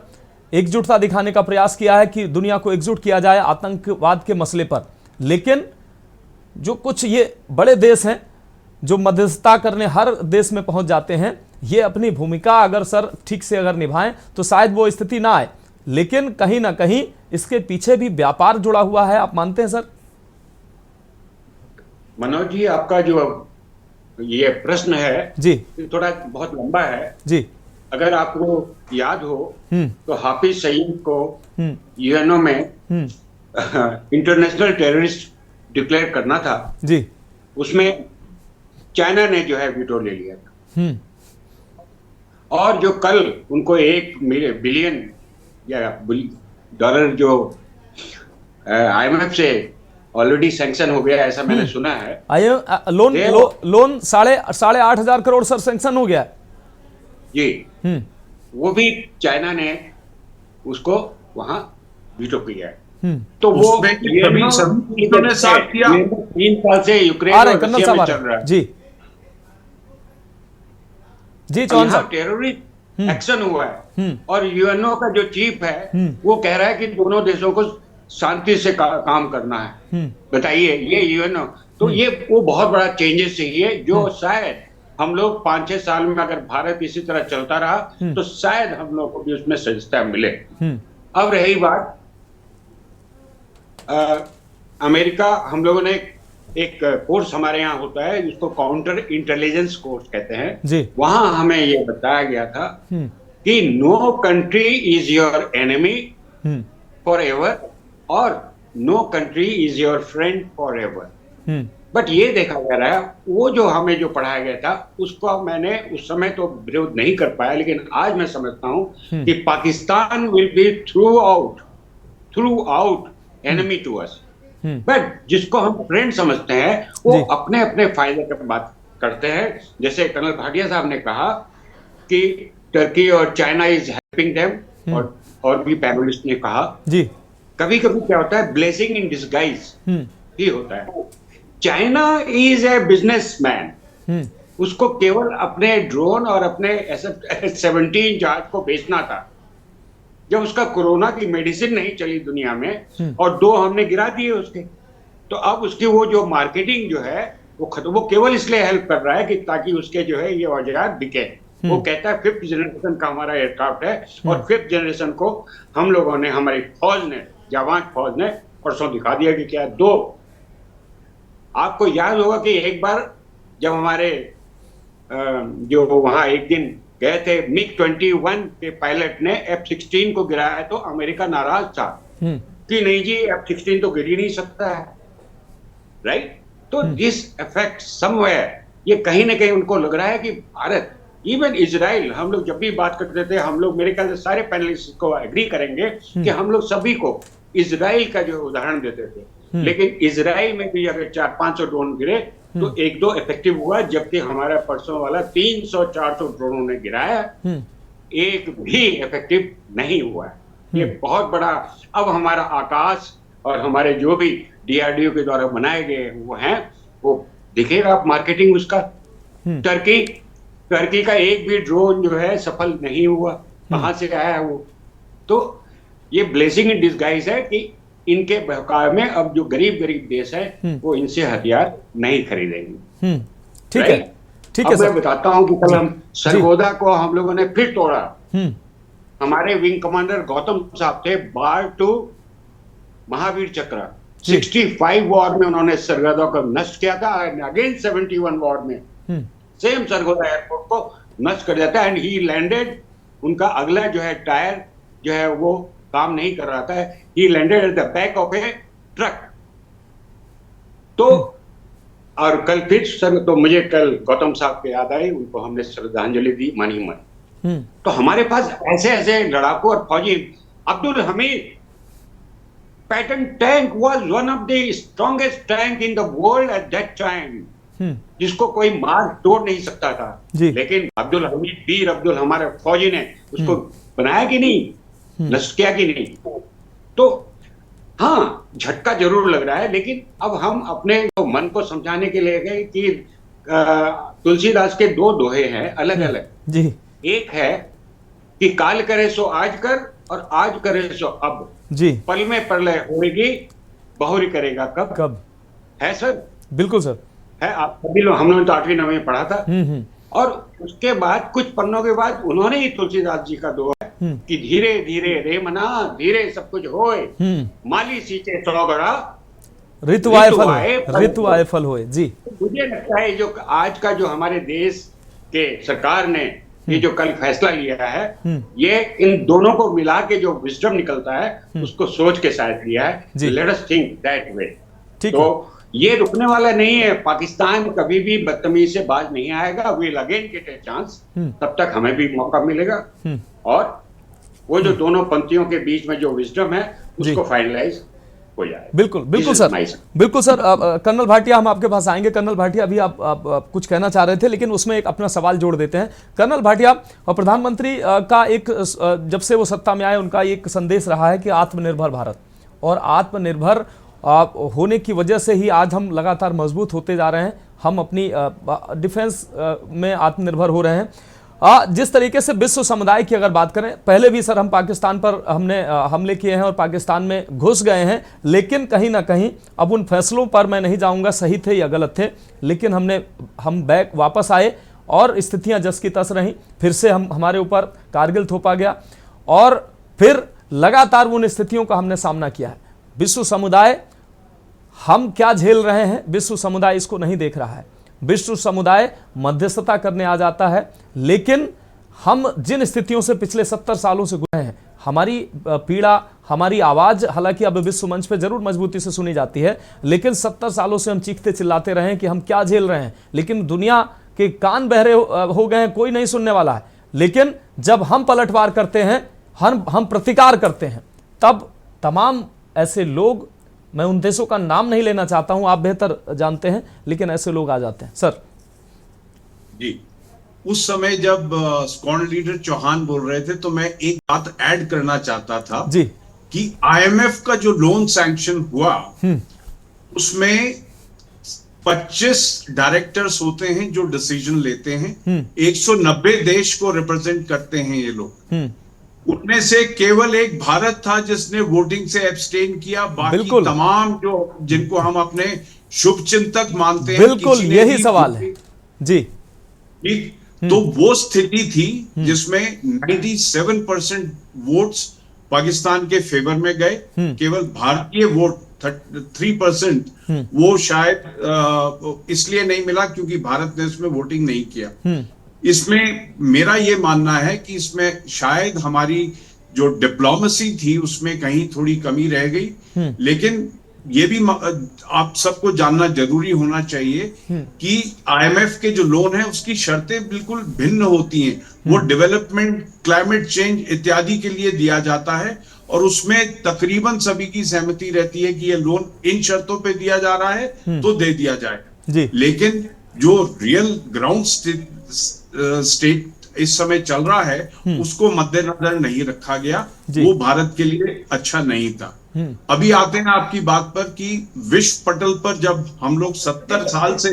एकजुटता दिखाने का प्रयास किया है कि दुनिया को एकजुट किया जाए आतंकवाद के मसले पर, लेकिन जो कुछ ये बड़े देश हैं जो मध्यस्थता करने हर देश में पहुंच जाते हैं, ये अपनी भूमिका अगर सर ठीक से अगर निभाएं तो शायद वो स्थिति ना आए, लेकिन कहीं ना कहीं इसके पीछे भी व्यापार जुड़ा हुआ है, आप मानते हैं सर? मनोज जी, आपका जो ये प्रश्न है जी थोड़ा बहुत लंबा है जी। अगर आपको याद हो तो हाफिज सईद को यूएनओ में इंटरनेशनल टेररिस्ट डिक्लेयर करना था जी, उसमें चाइना ने जो है वीटो ले लिया था। और जो कल उनको 1 बिलियन या डॉलर जो IMF से ऑलरेडी सैंक्शन हो गया, ऐसा मैंने सुना है। लोन 8.5 करोड़ सर सैंक्शन हो गया जी। वो भी चाइना ने उसको वहां वीटो किया है। तो वो ने साथ किया। 3 साल से यूक्रेन और रशिया में चल रहा है जी जी। चौहान साहब, टेररिस्ट एक्शन हुआ है और यूएनओ का जो चीफ है वो कह रहा है कि दोनों देशों को शांति से काम करना है। बताइए, ये यूएनओ तो ये वो बहुत बड़ा चेंजेस चाहिए जो शायद हम लोग 5-6 साल में अगर भारत इसी तरह चलता रहा तो शायद हम लोग को भी उसमें सजगता मिले। अब रही बात अमेरिका, हम लोगों ने एक कोर्स हमारे यहाँ होता है जिसको काउंटर इंटेलिजेंस कोर्स कहते हैं, वहां हमें ये बताया गया था कि no country is your enemy forever और no country is your friend forever. But ये देखा जा रहा है वो जो हमें जो पढ़ाया गया था उसको मैंने उस समय तो विरोध नहीं कर पाया, लेकिन आज मैं समझता हूं कि Pakistan will be throughout enemy to us. But जिसको हम फ्रेंड समझते हैं वो अपने अपने फायदे की बात करते हैं। जैसे कर्नल भाटिया साहब ने कहा कि टर्की और चाइना इज हेल्पिंग देम, और भी पैनलिस्ट ने कहा जी। कभी कभी क्या होता है, ब्लेसिंग इन डिस्गाइज ही होता है। चाइना इज ए बिजनेसमैन, उसको केवल अपने ड्रोन और अपने SF-17 जहाज को बेचना था। जब उसका कोरोना की मेडिसिन नहीं चली दुनिया में और 2 हमने गिरा दिए उसके, तो अब उसकी वो जो मार्केटिंग जो है वो खत्म। वो केवल इसलिए हेल्प कर रहा है कि ताकि उसके जो है ये औजार बिके। वो कहता है 5th जनरेशन का हमारा एयरक्राफ्ट है और 5th जनरेशन को हम लोगों ने, हमारी फौज ने, जवान फौज ने परसों दिखा दिया कि क्या 2। आपको याद होगा कि एक बार जब हमारे जो वहां एक दिन गए थे MiG-21 के पायलट ने F-16 को गिराया तो अमेरिका नाराज था कि नहीं जी F-16 तो गिर ही नहीं सकता है, राइट। तो दिस अफेक्ट समवेयर, ये कहीं ना कहीं उनको लग रहा है कि भारत, इवन इजराइल, हम लोग जब भी बात करते थे, हम लोग मेरे ख्याल से सारे पैनलिस्ट को एग्री करेंगे कि हम लोग सभी को इजराइल का जो उदाहरण देते थे, लेकिन इजराइल में भी अगर 400-500 ड्रोन गिरे तो 1-2 इफेक्टिव हुआ, जबकि हमारा परसों वाला 300-400 ड्रोनों ने गिराया, एक भी इफेक्टिव नहीं हुआ है। ये बहुत बड़ा, अब हमारा आकाश और हमारे जो भी DRDO के द्वारा बनाए गए वो हैं, वो दिखेगा आप मार्केटिंग उसका। टर्की का एक भी ड्रोन जो है सफल नहीं हुआ, कहां से आया है वो? तो ये ब्लेसिंग इन डिस्गाइज है कि इनके बहकावे में अब जो गरीब देश है वो इनसे हथियार नहीं खरीदेंगे। ठीक है, ठीक है। मैं बताता हूं कि कल हम सरगोदा को हम लोगों ने फिर तोड़ा। हमारे विंग कमांडर गौतम साहब थे, बार टू महावीर चक्र 65 वॉर में उन्होंने सरगोदा को नष्ट किया था, अगेन 71 वॉर में सेम सरगोदा एयरपोर्ट को नष्ट कर दिया था। एंड ही लैंडेड, उनका अगला जो है टायर जो है वो काम नहीं कर रहा था, ही landed at the back of A truck. तो और कल फिर सर, तो मुझे कल गौतम साहब की याद आई, उनको हमने श्रद्धांजलि दी मनी मन। तो हमारे पास ऐसे ऐसे लड़ाकू और फौजी, Abdul Hamid Patton tank was one of the strongest tank in the world at that time, जिसको कोई मार तोड़ नहीं सकता था। लेकिन अब्दुल हमीद, वीर अब्दुल, हमारे फौजी ने उसको बनाया कि नहीं, नष्ट किया कि नहीं? तो हाँ, झटका जरूर लग रहा है, लेकिन अब हम अपने मन को समझाने के लिए गए कि तुलसीदास के 2 दोहे हैं अलग अलग जी। एक है कि काल करे सो आज कर, और आज करे सो अब जी, पल में प्रलय होगी, बहुरी करेगा कब है सर? बिल्कुल सर है। आप सभी लोग, हम लोगों ने तो 8वीं 9वीं में पढ़ा था। और उसके बाद कुछ पन्नों के बाद उन्होंने ही तुलसीदास जी का दोहा है कि धीरे धीरे रे मना धीरे सब कुछ होए, माली सींचे 100 गड़ा ऋतु आए फल होए। जी, मुझे लगता है जो आज का जो हमारे देश के सरकार ने ये जो कल फैसला लिया है, ये इन दोनों को मिला के जो विजडम निकलता है उसको सोच के शायद लिया है। Let us think that way. तो ये रुकने वाला नहीं है। पाकिस्तान कभी भी बदतमीजी से बाज नहीं आएगा। We again get a chance, तब तक हमें भी मौका मिलेगा और वो जो दोनों पंक्तियों के बीच में जो विजडम है उसको फाइनलाइज हो जाए। बिल्कुल बिल्कुल सर, बिल्कुल सर। कर्नल भाटिया, हम आपके पास आएंगे। कर्नल भाटिया, अभी आप कुछ कहना चाह रहे थे, लेकिन उसमें एक अपना सवाल जोड़ देते हैं। कर्नल भाटिया, प्रधानमंत्री का एक, जब से वो सत्ता में आए, उनका एक संदेश रहा है कि आत्मनिर्भर भारत, और आत्मनिर्भर होने की वजह से ही आज हम लगातार मजबूत होते जा रहे हैं। हम अपनी डिफेंस में आत्मनिर्भर हो रहे हैं। जिस तरीके से विश्व समुदाय की अगर बात करें, पहले भी सर हम पाकिस्तान पर हमने हमले किए हैं और पाकिस्तान में घुस गए हैं, लेकिन कहीं ना कहीं अब उन फैसलों पर मैं नहीं जाऊंगा सही थे या गलत थे, लेकिन हम बैक वापस आए और स्थितियां जस की तस रहीं। फिर से हमारे ऊपर कारगिल थोपा गया और फिर लगातार उन स्थितियों का हमने सामना किया है। विश्व समुदाय, हम क्या झेल रहे हैं, विश्व समुदाय इसको नहीं देख रहा है। विश्व समुदाय मध्यस्थता करने आ जाता है, लेकिन हम जिन स्थितियों से पिछले 70 सालों से गुजरे हैं, हमारी पीड़ा, हमारी आवाज हालांकि अब विश्व मंच पे जरूर मजबूती से सुनी जाती है, लेकिन 70 सालों से हम चीखते चिल्लाते रहे हैं कि हम क्या झेल रहे हैं, लेकिन दुनिया के कान बहरे हो गए हैं, कोई नहीं सुनने वाला है। लेकिन जब हम पलटवार करते हैं, हम प्रतिकार करते हैं, तब तमाम ऐसे लोग, मैं उन देशों का नाम नहीं लेना चाहता हूं, आप बेहतर जानते हैं, लेकिन ऐसे लोग आ जाते हैं। सर जी, उस समय जब स्क्वाड लीडर चौहान बोल रहे थे, तो मैं एक बात ऐड करना चाहता था जी, कि IMF का जो लोन सैंक्शन हुआ, उसमें 25 डायरेक्टर्स होते हैं जो डिसीजन लेते हैं। 190 देश को रिप्रेजेंट करते हैं ये लोग। उनमें से केवल एक भारत था जिसने वोटिंग से एब्सटेन किया। बाकी तमाम जो जिनको हम अपने शुभ चिंतक मानते हैं, बिल्कुल यही सवाल है जी। ठीक, तो वो स्थिति थी जिसमें 97% वोट्स पाकिस्तान के फेवर में गए। केवल भारतीय वोट 3% वो शायद इसलिए नहीं मिला क्योंकि भारत ने इसमें वोटिंग नहीं किया। इसमें मेरा ये मानना है कि इसमें शायद हमारी जो डिप्लोमेसी थी उसमें कहीं थोड़ी कमी रह गई, लेकिन ये भी आप सबको जानना जरूरी होना चाहिए कि IMF के जो लोन है उसकी शर्तें बिल्कुल भिन्न होती हैं। वो डेवलपमेंट, क्लाइमेट चेंज इत्यादि के लिए दिया जाता है और उसमें तकरीबन सभी की सहमति रहती है कि ये लोन इन शर्तों पे दिया जा रहा है तो दे दिया जाए। लेकिन जो रियल ग्राउंड स्टेट इस समय चल रहा है उसको मद्देनजर नहीं रखा गया, वो भारत के लिए अच्छा नहीं था। अभी आते हैं आपकी बात पर कि विश्व पटल पर जब हम लोग 70 साल से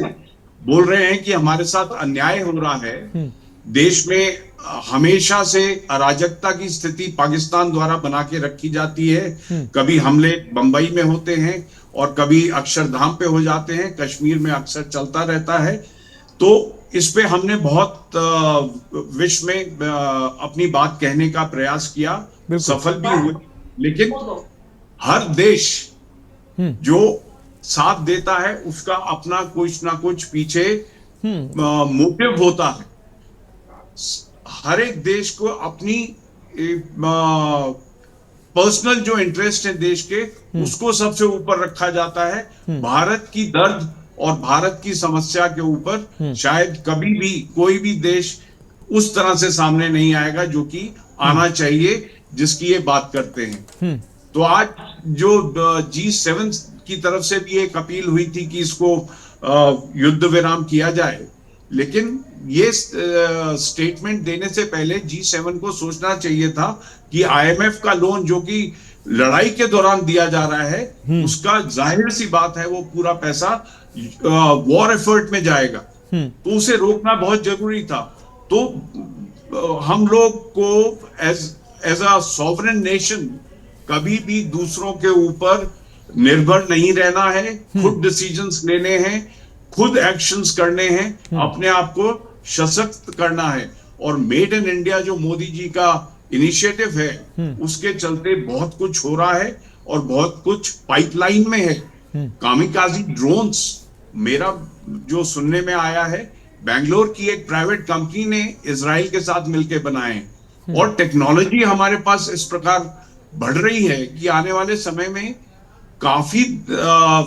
बोल रहे हैं कि हमारे साथ अन्याय हो रहा है, देश में हमेशा से अराजकता की स्थिति पाकिस्तान द्वारा बना के रखी जाती है। कभी हमले बंबई में होते हैं और कभी अक्षरधाम पे हो जाते हैं, कश्मीर में अक्सर चलता रहता है। तो इस पे हमने बहुत विश्व में अपनी बात कहने का प्रयास किया, सफल भी हुए, लेकिन हर देश जो साथ देता है उसका अपना कुछ ना कुछ पीछे मोटिव होता है। हर एक देश को अपनी पर्सनल जो इंटरेस्ट है देश के, उसको सबसे ऊपर रखा जाता है। भारत की दर्द और भारत की समस्या के ऊपर शायद कभी भी कोई भी देश उस तरह से सामने नहीं आएगा जो कि आना चाहिए, जिसकी ये बात करते हैं। तो आज जो G7 की तरफ से भी एक अपील हुई थी कि इसको युद्ध विराम किया जाए, लेकिन ये स्टेटमेंट देने से पहले G7 को सोचना चाहिए था कि IMF का लोन जो कि लड़ाई के दौरान दिया जा रहा है, उसका जाहिर सी बात है वो पूरा पैसा वॉर एफर्ट में जाएगा, तो उसे रोकना बहुत जरूरी था। तो हम लोग को एज अ सॉवरेन नेशन कभी भी दूसरों के ऊपर निर्भर नहीं रहना है, खुद डिसीजंस लेने हैं, खुद एक्शंस करने हैं, अपने आप को सशक्त करना है। और मेड इन इंडिया जो मोदी जी का इनिशिएटिव है, उसके चलते बहुत कुछ हो रहा है और बहुत कुछ पाइपलाइन में है। कामिकाजी ड्रोन्स, मेरा जो सुनने में आया है, बेंगलोर की एक प्राइवेट कंपनी ने इजराइल के साथ मिलकर बनाए हैं। और टेक्नोलॉजी हमारे पास इस प्रकार बढ़ रही है कि आने वाले समय में काफी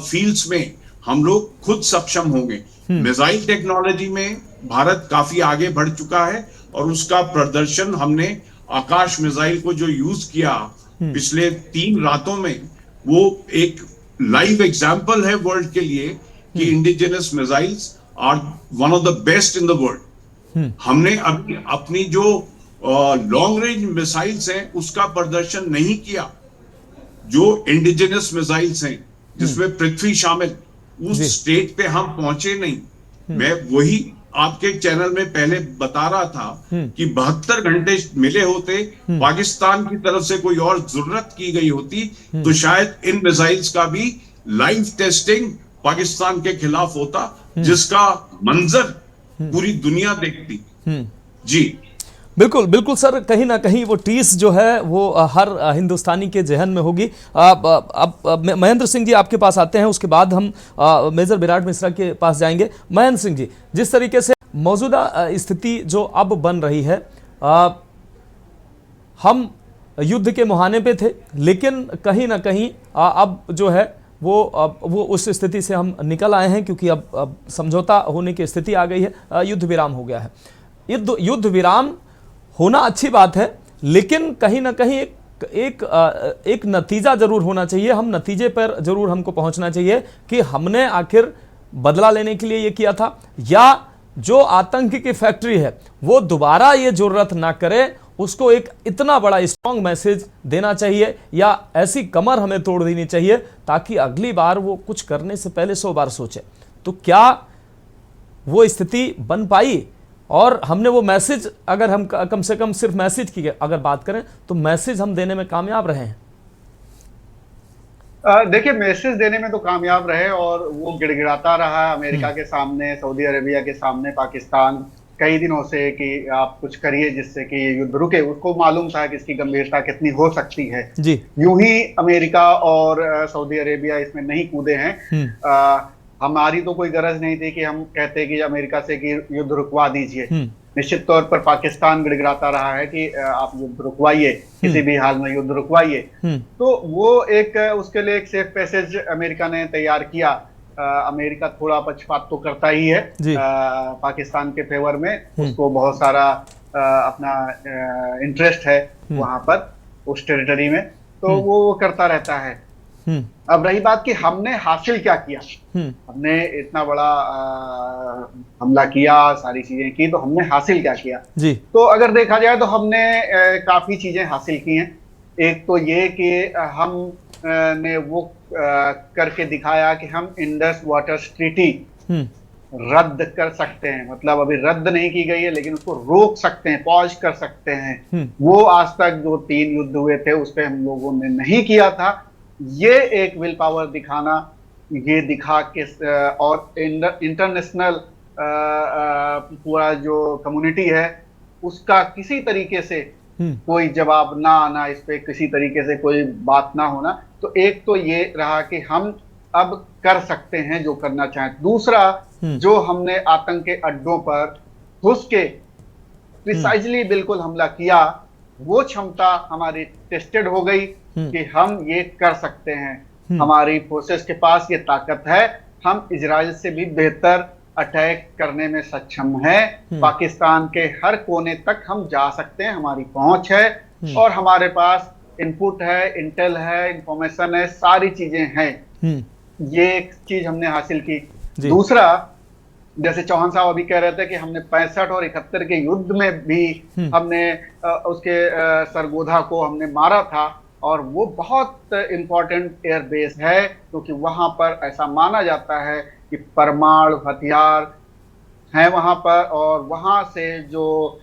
फील्ड्स में हम लोग खुद सक्षम होंगे। मिसाइल टेक्नोलॉजी में भारत काफी आगे बढ़ चुका है और उसका प्रदर्शन हमने आकाश मिसाइल को जो यूज किया पिछले 3 रातों में, वो एक लाइव एग्जाम्पल है वर्ल्ड के लिए कि indigenous missiles are one of the best in the world. हमने अभी अपनी जो लॉन्ग रेंज मिसाइल्स हैं उसका प्रदर्शन नहीं किया। जो इंडिजिनस मिसाइल्स हैं जिसमें पृथ्वी शामिल, उस स्टेट पे हम पहुंचे नहीं। मैं वही आपके चैनल में पहले बता रहा था कि 72 घंटे मिले होते, पाकिस्तान की तरफ से कोई और जरूरत की गई होती तो शायद इन मिसाइल्स का भी लाइव टेस्टिंग पाकिस्तान के खिलाफ होता, जिसका मंजर पूरी दुनिया देखती। जी बिल्कुल बिल्कुल सर, कहीं ना कहीं वो टीस जो है वो हर हिंदुस्तानी के जहन में होगी। अब महेंद्र सिंह जी आपके पास आते हैं, उसके बाद हम मेजर विराट मिश्रा के पास जाएंगे। महेंद्र सिंह जी, जिस तरीके से मौजूदा स्थिति जो अब बन रही है, हम युद्ध के मुहाने पे थे, लेकिन कहीं ना कहीं अब जो है वो उस स्थिति से हम निकल आए हैं, क्योंकि अब समझौता होने की स्थिति आ गई है, युद्ध विराम हो गया है। युद्ध विराम होना अच्छी बात है, लेकिन कहीं ना कहीं एक नतीजा जरूर होना चाहिए। हम नतीजे पर जरूर हमको पहुंचना चाहिए कि हमने आखिर बदला लेने के लिए ये किया था, या जो आतंक की फैक्ट्री है वो दोबारा ये जरूरत ना करे, उसको एक इतना बड़ा स्ट्रॉन्ग मैसेज देना चाहिए, या ऐसी कमर हमें तोड़ देनी चाहिए ताकि अगली बार वो कुछ करने से पहले 100 बार सोचे। तो क्या वो स्थिति बन पाई? और हमने वो मैसेज, अगर हम कम से कम सिर्फ मैसेज की अगर बात करें तो मैसेज हम देने में कामयाब रहे हैं? देखिए, मैसेज देने में तो कामयाब रहे, और वो गिड़गिड़ाता रहा अमेरिका के सामने, सऊदी अरेबिया के सामने, पाकिस्तान कई दिनों से कि आप कुछ करिए जिससे कि ये युद्ध रुके। उसको मालूम था कि इसकी गंभीरता कितनी हो सकती है जी। यूं ही अमेरिका और सऊदी अरेबिया इसमें नहीं कूदे हैं। हमारी तो कोई गरज नहीं थी कि हम कहते कि अमेरिका से कि युद्ध रुकवा दीजिए। निश्चित तौर पर पाकिस्तान गिड़गिड़ाता रहा है कि आप युद्ध रुकवाइए, किसी भी हाल में युद्ध रुकवाइए। तो वो एक उसके लिए एक सेफ पैसेज अमेरिका ने तैयार किया। अमेरिका थोड़ा पक्षपात तो करता ही है पाकिस्तान के फेवर में, उसको बहुत सारा अपना इंटरेस्ट है वहां पर उस टेरिटरी में, तो वो करता रहता है। अब रही बात कि हमने हासिल क्या किया, हमने इतना बड़ा हमला किया, सारी चीजें की, तो हमने हासिल क्या किया जी। तो अगर देखा जाए तो हमने काफी चीजें हासिल की हैं। एक तो ये कि हम ने वो करके दिखाया कि हम इंडस वाटर्स ट्रीटी रद्द कर सकते हैं। मतलब अभी रद्द नहीं की गई है, लेकिन उसको रोक सकते हैं, पॉज कर सकते हैं। वो आज तक जो 3 युद्ध हुए थे उस पर हम लोगों ने नहीं किया था। ये एक विल पावर दिखाना, ये दिखा के और इंटरनेशनल पूरा जो कम्युनिटी है उसका किसी तरीके से कोई जवाब ना आना, इस पे किसी तरीके से कोई बात ना होना। तो एक तो ये रहा कि हम अब कर सकते हैं जो करना चाहें। दूसरा, जो हमने आतंक के अड्डों पर घुस के प्रिसाइजली बिल्कुल हमला किया, वो क्षमता हमारी टेस्टेड हो गई कि हम ये कर सकते हैं। हमारी फोर्सेस के पास ये ताकत है, हम इजराइल से भी बेहतर अटैक करने में सक्षम है। पाकिस्तान के हर कोने तक हम जा सकते हैं, हमारी पहुंच है, और हमारे पास इनपुट है, इंटेल है, इंफॉर्मेशन है, सारी चीजें हैं। ये एक चीज हमने हासिल की। दूसरा, जैसे चौहान साहब अभी कह रहे थे कि हमने 65 और 71 के युद्ध में भी हमने उसके सरगोधा को हमने मारा था, और वो बहुत इंपॉर्टेंट एयर बेस है, क्योंकि वहां पर ऐसा माना जाता है कि परमाणु हथियार हैं वहां पर, और वहां से जो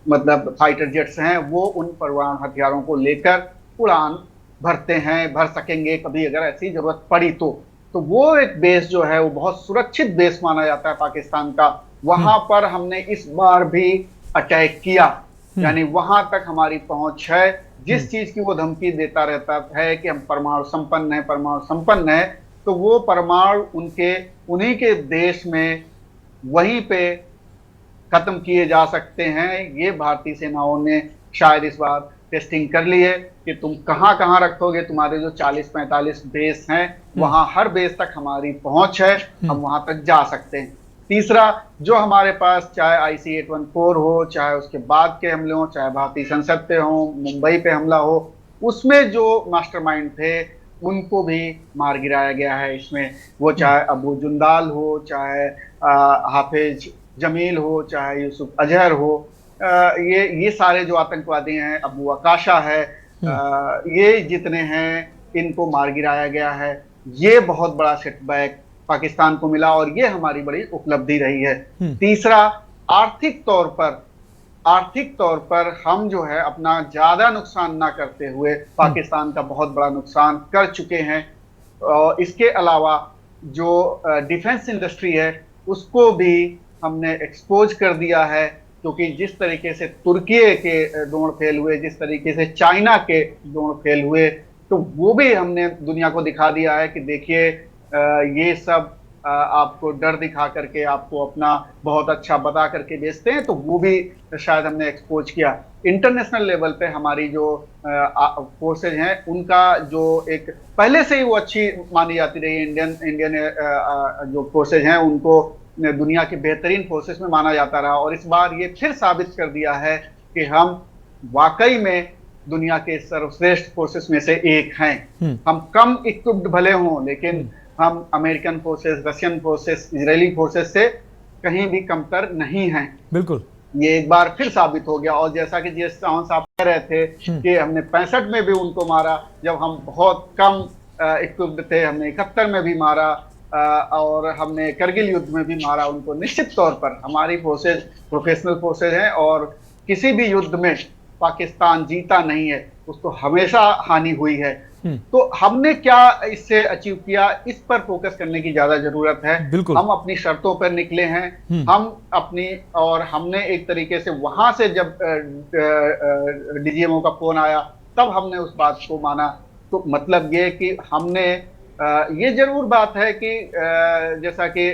मतलब फाइटर जेट्स हैं वो उन परमाणु हथियारों को लेकर उड़ान भर सकेंगे कभी अगर ऐसी जरूरत पड़ी तो वो एक बेस जो है वो बहुत सुरक्षित बेस माना जाता है पाकिस्तान का। वहां पर हमने इस बार भी अटैक किया, यानी वहां तक हमारी पहुंच है। जिस चीज की वो धमकी देता रहता है कि हम परमाणु संपन्न है, तो वो परमाणु उन्हीं के देश में वहीं पे खत्म किए जा सकते हैं। ये भारतीय सेनाओं ने शायद इस बार टेस्टिंग कर ली है कि तुम कहां कहां रखोगे, तुम्हारे जो 40-45 बेस हैं वहां हर बेस तक हमारी पहुंच है, हम वहां तक जा सकते हैं। तीसरा, जो हमारे पास चाहे IC-814 हो, चाहे उसके बाद के हमले हो, चाहे भारतीय संसद पे हो, मुंबई पे हमला हो, उसमें जो मास्टरमाइंड थे उनको भी मार गिराया गया है। इसमें वो चाहे अबू जुंदाल हो, चाहे हाफिज जमील हो, चाहे यूसुफ अजहर हो, ये सारे जो आतंकवादी हैं, अबू अकाशा है, ये जितने हैं इनको मार गिराया गया है। ये बहुत बड़ा सेटबैक पाकिस्तान को मिला और ये हमारी बड़ी उपलब्धि रही है। तीसरा, आर्थिक तौर पर हम जो है अपना ज्यादा नुकसान ना करते हुए पाकिस्तान का बहुत बड़ा नुकसान कर चुके हैं। और इसके अलावा जो डिफेंस इंडस्ट्री है उसको भी हमने एक्सपोज कर दिया है, क्योंकि जिस तरीके से तुर्की के ड्रोन फेल हुए, जिस तरीके से चाइना के ड्रोन फेल हुए, तो वो भी हमने दुनिया को दिखा दिया है कि देखिए ये सब आपको डर दिखा करके आपको अपना बहुत अच्छा बता करके बेचते हैं, तो वो भी शायद हमने एक्सपोज किया। इंटरनेशनल लेवल पे हमारी जो फोर्सेज हैं उनका जो एक पहले से ही वो अच्छी मानी जाती रही, इंडियन जो फोर्सेज हैं उनको दुनिया की बेहतरीन फोर्सेस में माना जाता रहा, और इस बार ये फिर साबित कर दिया है कि हम वाकई में दुनिया के सर्वश्रेष्ठ फोर्सेस में से एक हैं। हम कम इक्विप्ड भले हों, लेकिन हम American forces, Russian forces, Israeli forces से कहीं भी कमतर नहीं हैं। बिल्कुल, ये एक बार फिर साबित हो गया। और जैसा कि जीएस चौहान साहब कह रहे थे कि हमने 65 में भी उनको मारा, जब हम बहुत कम इक्विप्ड थे, हमने 71 में भी मारा, और हमने करगिल युद्ध में भी मारा उनको। निश्चित तौर पर हमारी फोर्सेज प्रोफेशनल फोर्सेज हैं और किसी भी युद्ध में पाकिस्तान जीता नहीं है, उसको हमेशा हानि हुई है। तो हमने क्या इससे अचीव किया, इस पर फोकस करने की ज्यादा जरूरत है। हम अपनी शर्तों पर निकले हैं, और हमने एक तरीके से वहां से जब DGMO का फोन आया तब हमने उस बात को माना। तो मतलब ये कि हमने ये जरूर बात है कि जैसा कि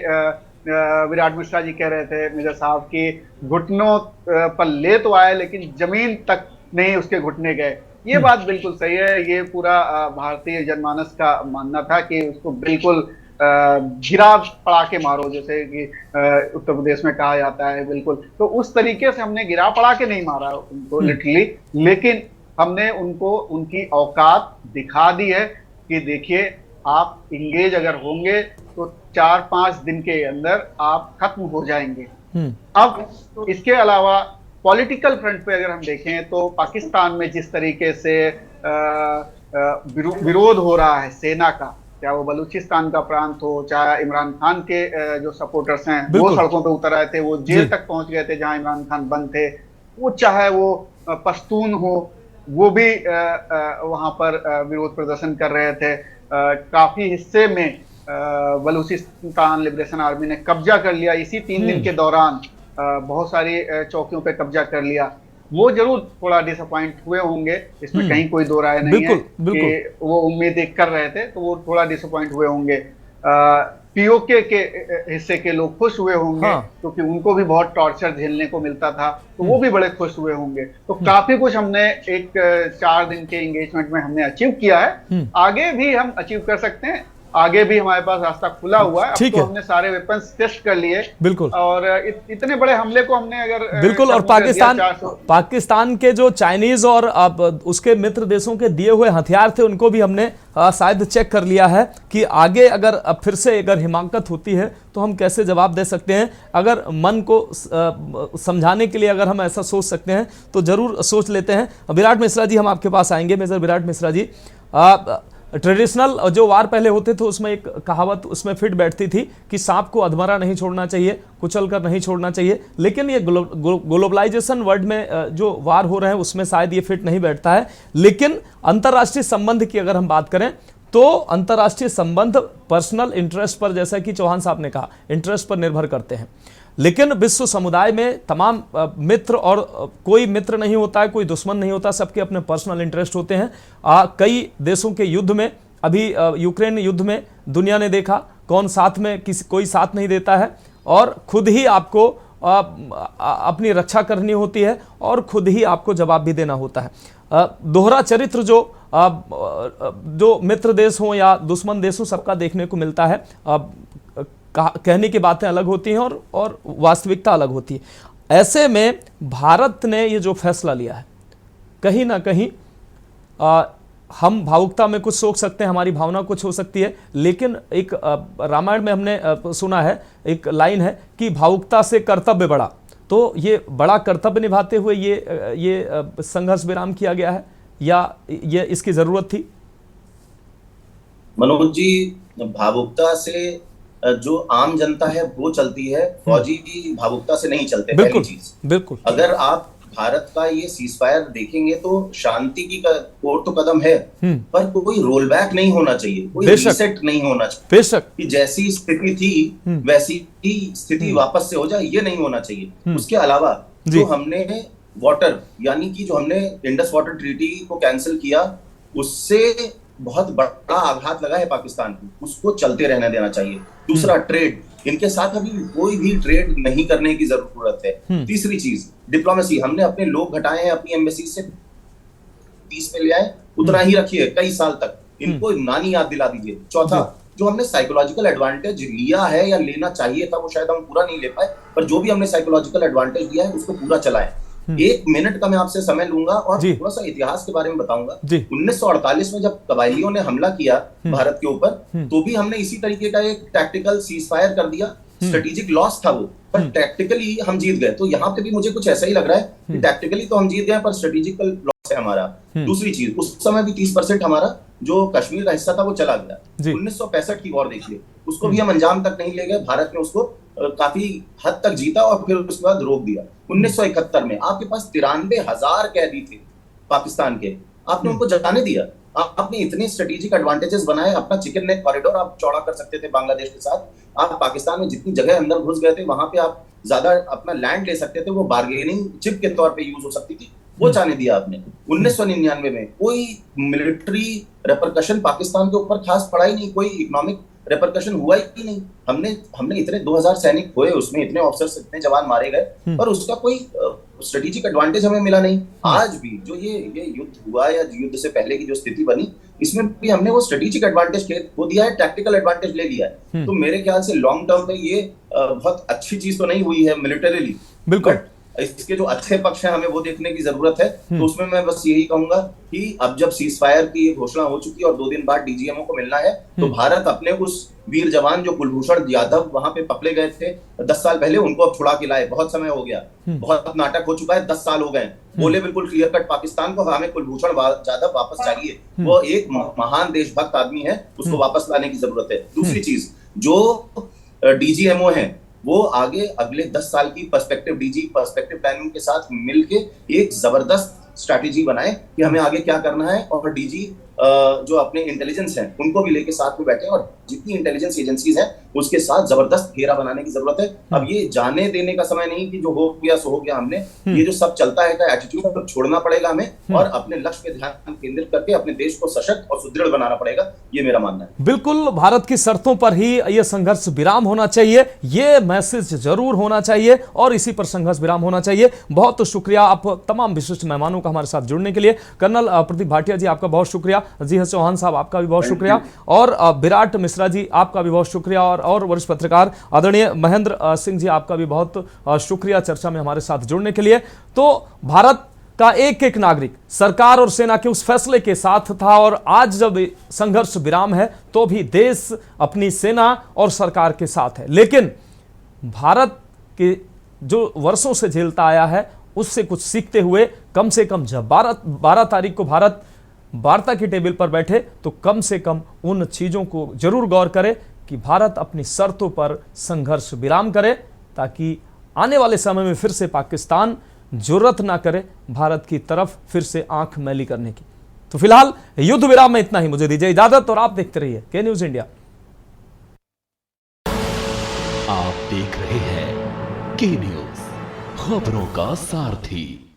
विराट मिश्रा जी कह रहे थे मेजर साहब की, घुटनों पर ले तो आए लेकिन जमीन तक नहीं उसके घुटने गए। ये बात बिल्कुल सही है। ये पूरा भारतीय जनमानस का मानना था कि उसको बिल्कुल गिरा पड़ा के मारो, जैसे कि उत्तर प्रदेश में कहा जाता है। बिल्कुल, तो उस तरीके से हमने गिरा पड़ा के नहीं मारा उनको लिटरली, लेकिन हमने उनको उनकी औकात दिखा दी है कि देखिए आप इंगेज अगर होंगे तो 4-5 दिन के अंदर आप खत्म हो जाएंगे। अब इसके अलावा पॉलिटिकल फ्रंट पे अगर हम देखें तो पाकिस्तान में जिस तरीके से विरोध हो रहा है सेना का, चाहे वो बलूचिस्तान का प्रांत हो, चाहे इमरान खान के जो सपोर्टर्स हैं वो सड़कों पे उतर आए थे, वो जेल तक पहुंच गए थे जहां इमरान खान बंद थे, वो चाहे वो पश्तून हो, वो भी वहां पर विरोध प्रदर्शन कर रहे थे। काफी हिस्से में बलूचिस्तान लिबरेशन आर्मी ने कब्जा कर लिया इसी 3 दिन के दौरान, बहुत सारी चौकियों पे कब्जा कर लिया। वो जरूर थोड़ा डिसअपॉइंट हुए होंगे, इसमें कहीं कोई दो राय नहीं है कि वो उम्मीद कर रहे थे, तो वो थोड़ा डिसअपॉइंट हुए होंगे। POK के हिस्से के लोग खुश हुए होंगे क्योंकि उनको भी बहुत टॉर्चर झेलने को मिलता था, तो वो भी बड़े खुश हुए होंगे। तो काफी कुछ हमने एक 4 दिन के एंगेजमेंट में हमने अचीव किया है, आगे भी हम अचीव कर सकते हैं। आगे भी हमारे पास रास्ता खुला हुआ है। अब तो हमने सारे वेपन्स टेस्ट कर लिए। बिल्कुल, और इतने बड़े हमले को हमने अगर बिल्कुल, और पाकिस्तान के जो चाइनीज और अब उसके मित्र देशों के दिए हुए हथियार थे उनको भी हमने शायद चेक कर लिया है कि आगे अगर फिर से अगर हिमाकत होती है तो हम कैसे जवाब दे सकते हैं। अगर मन को समझाने के लिए अगर हम ऐसा सोच सकते हैं तो जरूर सोच लेते हैं। विराट मिश्रा जी, हम आपके पास आएंगे। मेजर विराट मिश्रा जी, ट्रेडिशनल जो वार पहले होते थे उसमें एक कहावत उसमें फिट बैठती थी कि सांप को अधमरा नहीं छोड़ना चाहिए, कुचल कर नहीं छोड़ना चाहिए। लेकिन ये ग्लोबलाइजेशन वर्ल्ड में जो वार हो रहे हैं उसमें शायद ये फिट नहीं बैठता है। लेकिन अंतर्राष्ट्रीय संबंध की अगर हम बात करें तो अंतर्राष्ट्रीय संबंध पर्सनल इंटरेस्ट पर, जैसा कि चौहान साहब ने कहा, इंटरेस्ट पर निर्भर करते हैं। लेकिन विश्व समुदाय में तमाम मित्र, और कोई मित्र नहीं होता है, कोई दुश्मन नहीं होता, सबके अपने पर्सनल इंटरेस्ट होते हैं। कई देशों के युद्ध में, अभी यूक्रेन युद्ध में दुनिया ने देखा कौन साथ में, कोई साथ नहीं देता है और खुद ही आपको अपनी रक्षा करनी होती है और खुद ही आपको जवाब भी देना होता है। दोहरा चरित्र जो मित्र देश हो या दुश्मन देश हो, सबका देखने को मिलता है। कहने की बातें अलग होती हैं और वास्तविकता अलग होती है। ऐसे में भारत ने ये जो फैसला लिया है, कहीं ना कहीं हम भावुकता में कुछ सोच सकते हैं, हमारी भावना कुछ हो सकती है, लेकिन एक रामायण में हमने सुना है, एक लाइन है कि भावुकता से कर्तव्य बड़ा। तो ये बड़ा कर्तव्य निभाते हुए ये संघर्ष विराम किया गया है या ये इसकी जरूरत थी? मनोज जी, भावुकता से जो आम जनता है वो चलती है, फौजी की भावुकता से नहीं चलते। पहली चीज, बिल्कुल, अगर आप भारत का ये सीजफायर देखेंगे तो शांति की ओर तो कदम है, पर कोई रोल बैक नहीं होना चाहिए, कोई रीसेट नहीं होना चाहिए। बेशक कि जैसी स्थिति थी वैसी ही स्थिति वापस से हो जाए, ये नहीं होना चाहिए। उसके अलावा जो हमने वाटर, यानी कि जो हमने इंडस वाटर ट्रीटी को कैंसिल किया, उससे बहुत बड़ा आघात लगा है पाकिस्तान को, उसको चलते रहने देना चाहिए। दूसरा, ट्रेड, इनके साथ अभी कोई भी ट्रेड नहीं करने की जरूरत है। तीसरी चीज, डिप्लोमेसी, हमने अपने लोग घटाए हैं, अपनी एम्बेसी से 30 पे ले आए, उतना ही रखिए कई साल तक, इनको नानी याद दिला दीजिए। चौथा, जो हमने साइकोलॉजिकल एडवांटेज लिया है या लेना चाहिए था, वो शायद हम पूरा नहीं ले पाए, पर जो भी हमने साइकोलॉजिकल एडवांटेज लिया है उसको पूरा चलाएं। 1 मिनट का मैं आपसे समय लूंगा और थोड़ा सा इतिहास के बारे में बताऊंगा। 1948 में जब कबायलियों ने हमला किया भारत के ऊपर, तो भी हमने इसी तरीके का एक टैक्टिकल सीजफायर कर दिया। स्ट्रेटेजिक लॉस था वो, पर टैक्टिकली हम जीत गए। तो यहाँ पे भी मुझे कुछ ऐसा ही लग रहा है कि टैक्टिकली तो हम जीत गए, पर स्ट्रेटेजिकल लॉस है हमारा। दूसरी चीज, उस समय भी 30% हमारा जो कश्मीर का हिस्सा था वो चला गया। 1965 की वॉर देखिए, उसको भी हम अंजाम तक नहीं ले गए, भारत ने उसको काफी हद तक जीता और फिर उसके बाद रोक दिया। 1971 में आपके पास 93,000 कैदी थे पाकिस्तान के, आपने उनको जाने दिया। आपने इतने स्ट्रेटेजिक एडवांटेजेस बनाए, अपना चिकन नेक कॉरिडोर आप चौड़ा कर सकते थे बांग्लादेश के साथ। आप पाकिस्तान में जितनी जगह अंदर घुस गए थे, वहां पे आप ज्यादा अपना लैंड ले सकते थे, वो बार्गेनिंग चिप के तौर पे यूज हो सकती थी, वो जाने दिया आपने। 1999 में कोई मिलिट्री रेपरकशन पाकिस्तान के ऊपर खास पड़ा ही नहीं, कोई इकोनॉमिक रेपरकशन हुआ ही नहीं। हमने इतने 2000 सैनिक खोए, उसमें इतने ऑफिसर्स, इतने जवान मारे गए, पर उसका कोई स्ट्रेटेजिक एडवांटेज हमें मिला नहीं। आज भी जो ये युद्ध हुआ या युद्ध से पहले की जो स्थिति बनी, इसमें भी हमने वो स्ट्रेटेजिक एडवांटेज खो दिया है, टैक्टिकल एडवांटेज ले लिया है। तो मेरे ख्याल से लॉन्ग टर्म पे ये बहुत अच्छी चीज तो नहीं हुई है मिलिटरीली, बिल्कुल। इसके जो अच्छे पक्ष हैं हमें वो देखने की जरूरत है। तो उसमें मैं बस यही कहूंगा कि अब जब सीजफायर की घोषणा हो चुकी है और 2 दिन बाद डीजीएमओ को मिलना है, तो भारत अपने उस वीर जवान जो कुलभूषण यादव वहां पे पकड़े गए थे 10 साल पहले, उनको अब छुड़ा के लाए। बहुत समय हो गया, बहुत नाटक हो चुका है, 10 साल हो गए। बोले बिल्कुल क्लियर कट पाकिस्तान को, हमें कुलभूषण यादव वापस चाहिए, वो एक महान देशभक्त आदमी है, उसको वापस लाने की जरूरत है। दूसरी चीज, जो डीजीएमओ है वो आगे अगले 10 साल की पर्सपेक्टिव प्लानिंग के साथ मिलके एक जबरदस्त स्ट्रैटेजी बनाए कि हमें आगे क्या करना है, और डीजी जो अपने इंटेलिजेंस हैं उनको भी लेके साथ में बैठे और जितनी इंटेलिजेंस एजेंसीज हैं उसके साथ जबरदस्त घेरा बनाने की जरूरत है। अब ये जाने देने का समय नहीं कि जो हो गया सो हो गया, हमने ये जो सब चलता है का एटीट्यूड छोड़ना पड़ेगा हमें और अपने लक्ष्य पे ध्यान केंद्रित करके अपने देश को सशक्त और सुदृढ़ बनाना पड़ेगा, ये मेरा मानना है। बिल्कुल, भारत की शर्तों पर ही यह संघर्ष विराम होना चाहिए, ये मैसेज जरूर होना चाहिए और इसी पर संघर्ष विराम होना चाहिए। बहुत शुक्रिया आप तमाम विशिष्ट मेहमानों का हमारे साथ जुड़ने के लिए। कर्नल प्रदीप भाटिया जी आपका बहुत शुक्रिया, जी हाँ चौहान साहब आपका भी बहुत शुक्रिया, और विराट मिश्रा जी आपका भी बहुत शुक्रिया, और वरिष्ठ पत्रकार आदरणीय महेंद्र सिंह जी आपका भी बहुत शुक्रिया चर्चा में हमारे साथ जुड़ने के लिए। तो भारत का एक एक नागरिक सरकार और सेना के उस फैसले के साथ था, और आज जब संघर्ष विराम है तो भी देश अपनी सेना और सरकार के साथ है। लेकिन भारत के जो वर्षों से झेलता आया है उससे कुछ सीखते हुए कम से कम जब 12 तारीख को भारत वार्ता की टेबल पर बैठे तो कम से कम उन चीजों को जरूर गौर करे कि भारत अपनी शर्तों पर संघर्ष विराम करे, ताकि आने वाले समय में फिर से पाकिस्तान जुर्रत ना करे भारत की तरफ फिर से आंख मैली करने की। तो फिलहाल युद्ध विराम में इतना ही, मुझे दीजिए इजाजत और आप देखते रहिए के न्यूज इंडिया। आप देख रहे हैं के न्यूज, खबरों का सारथी।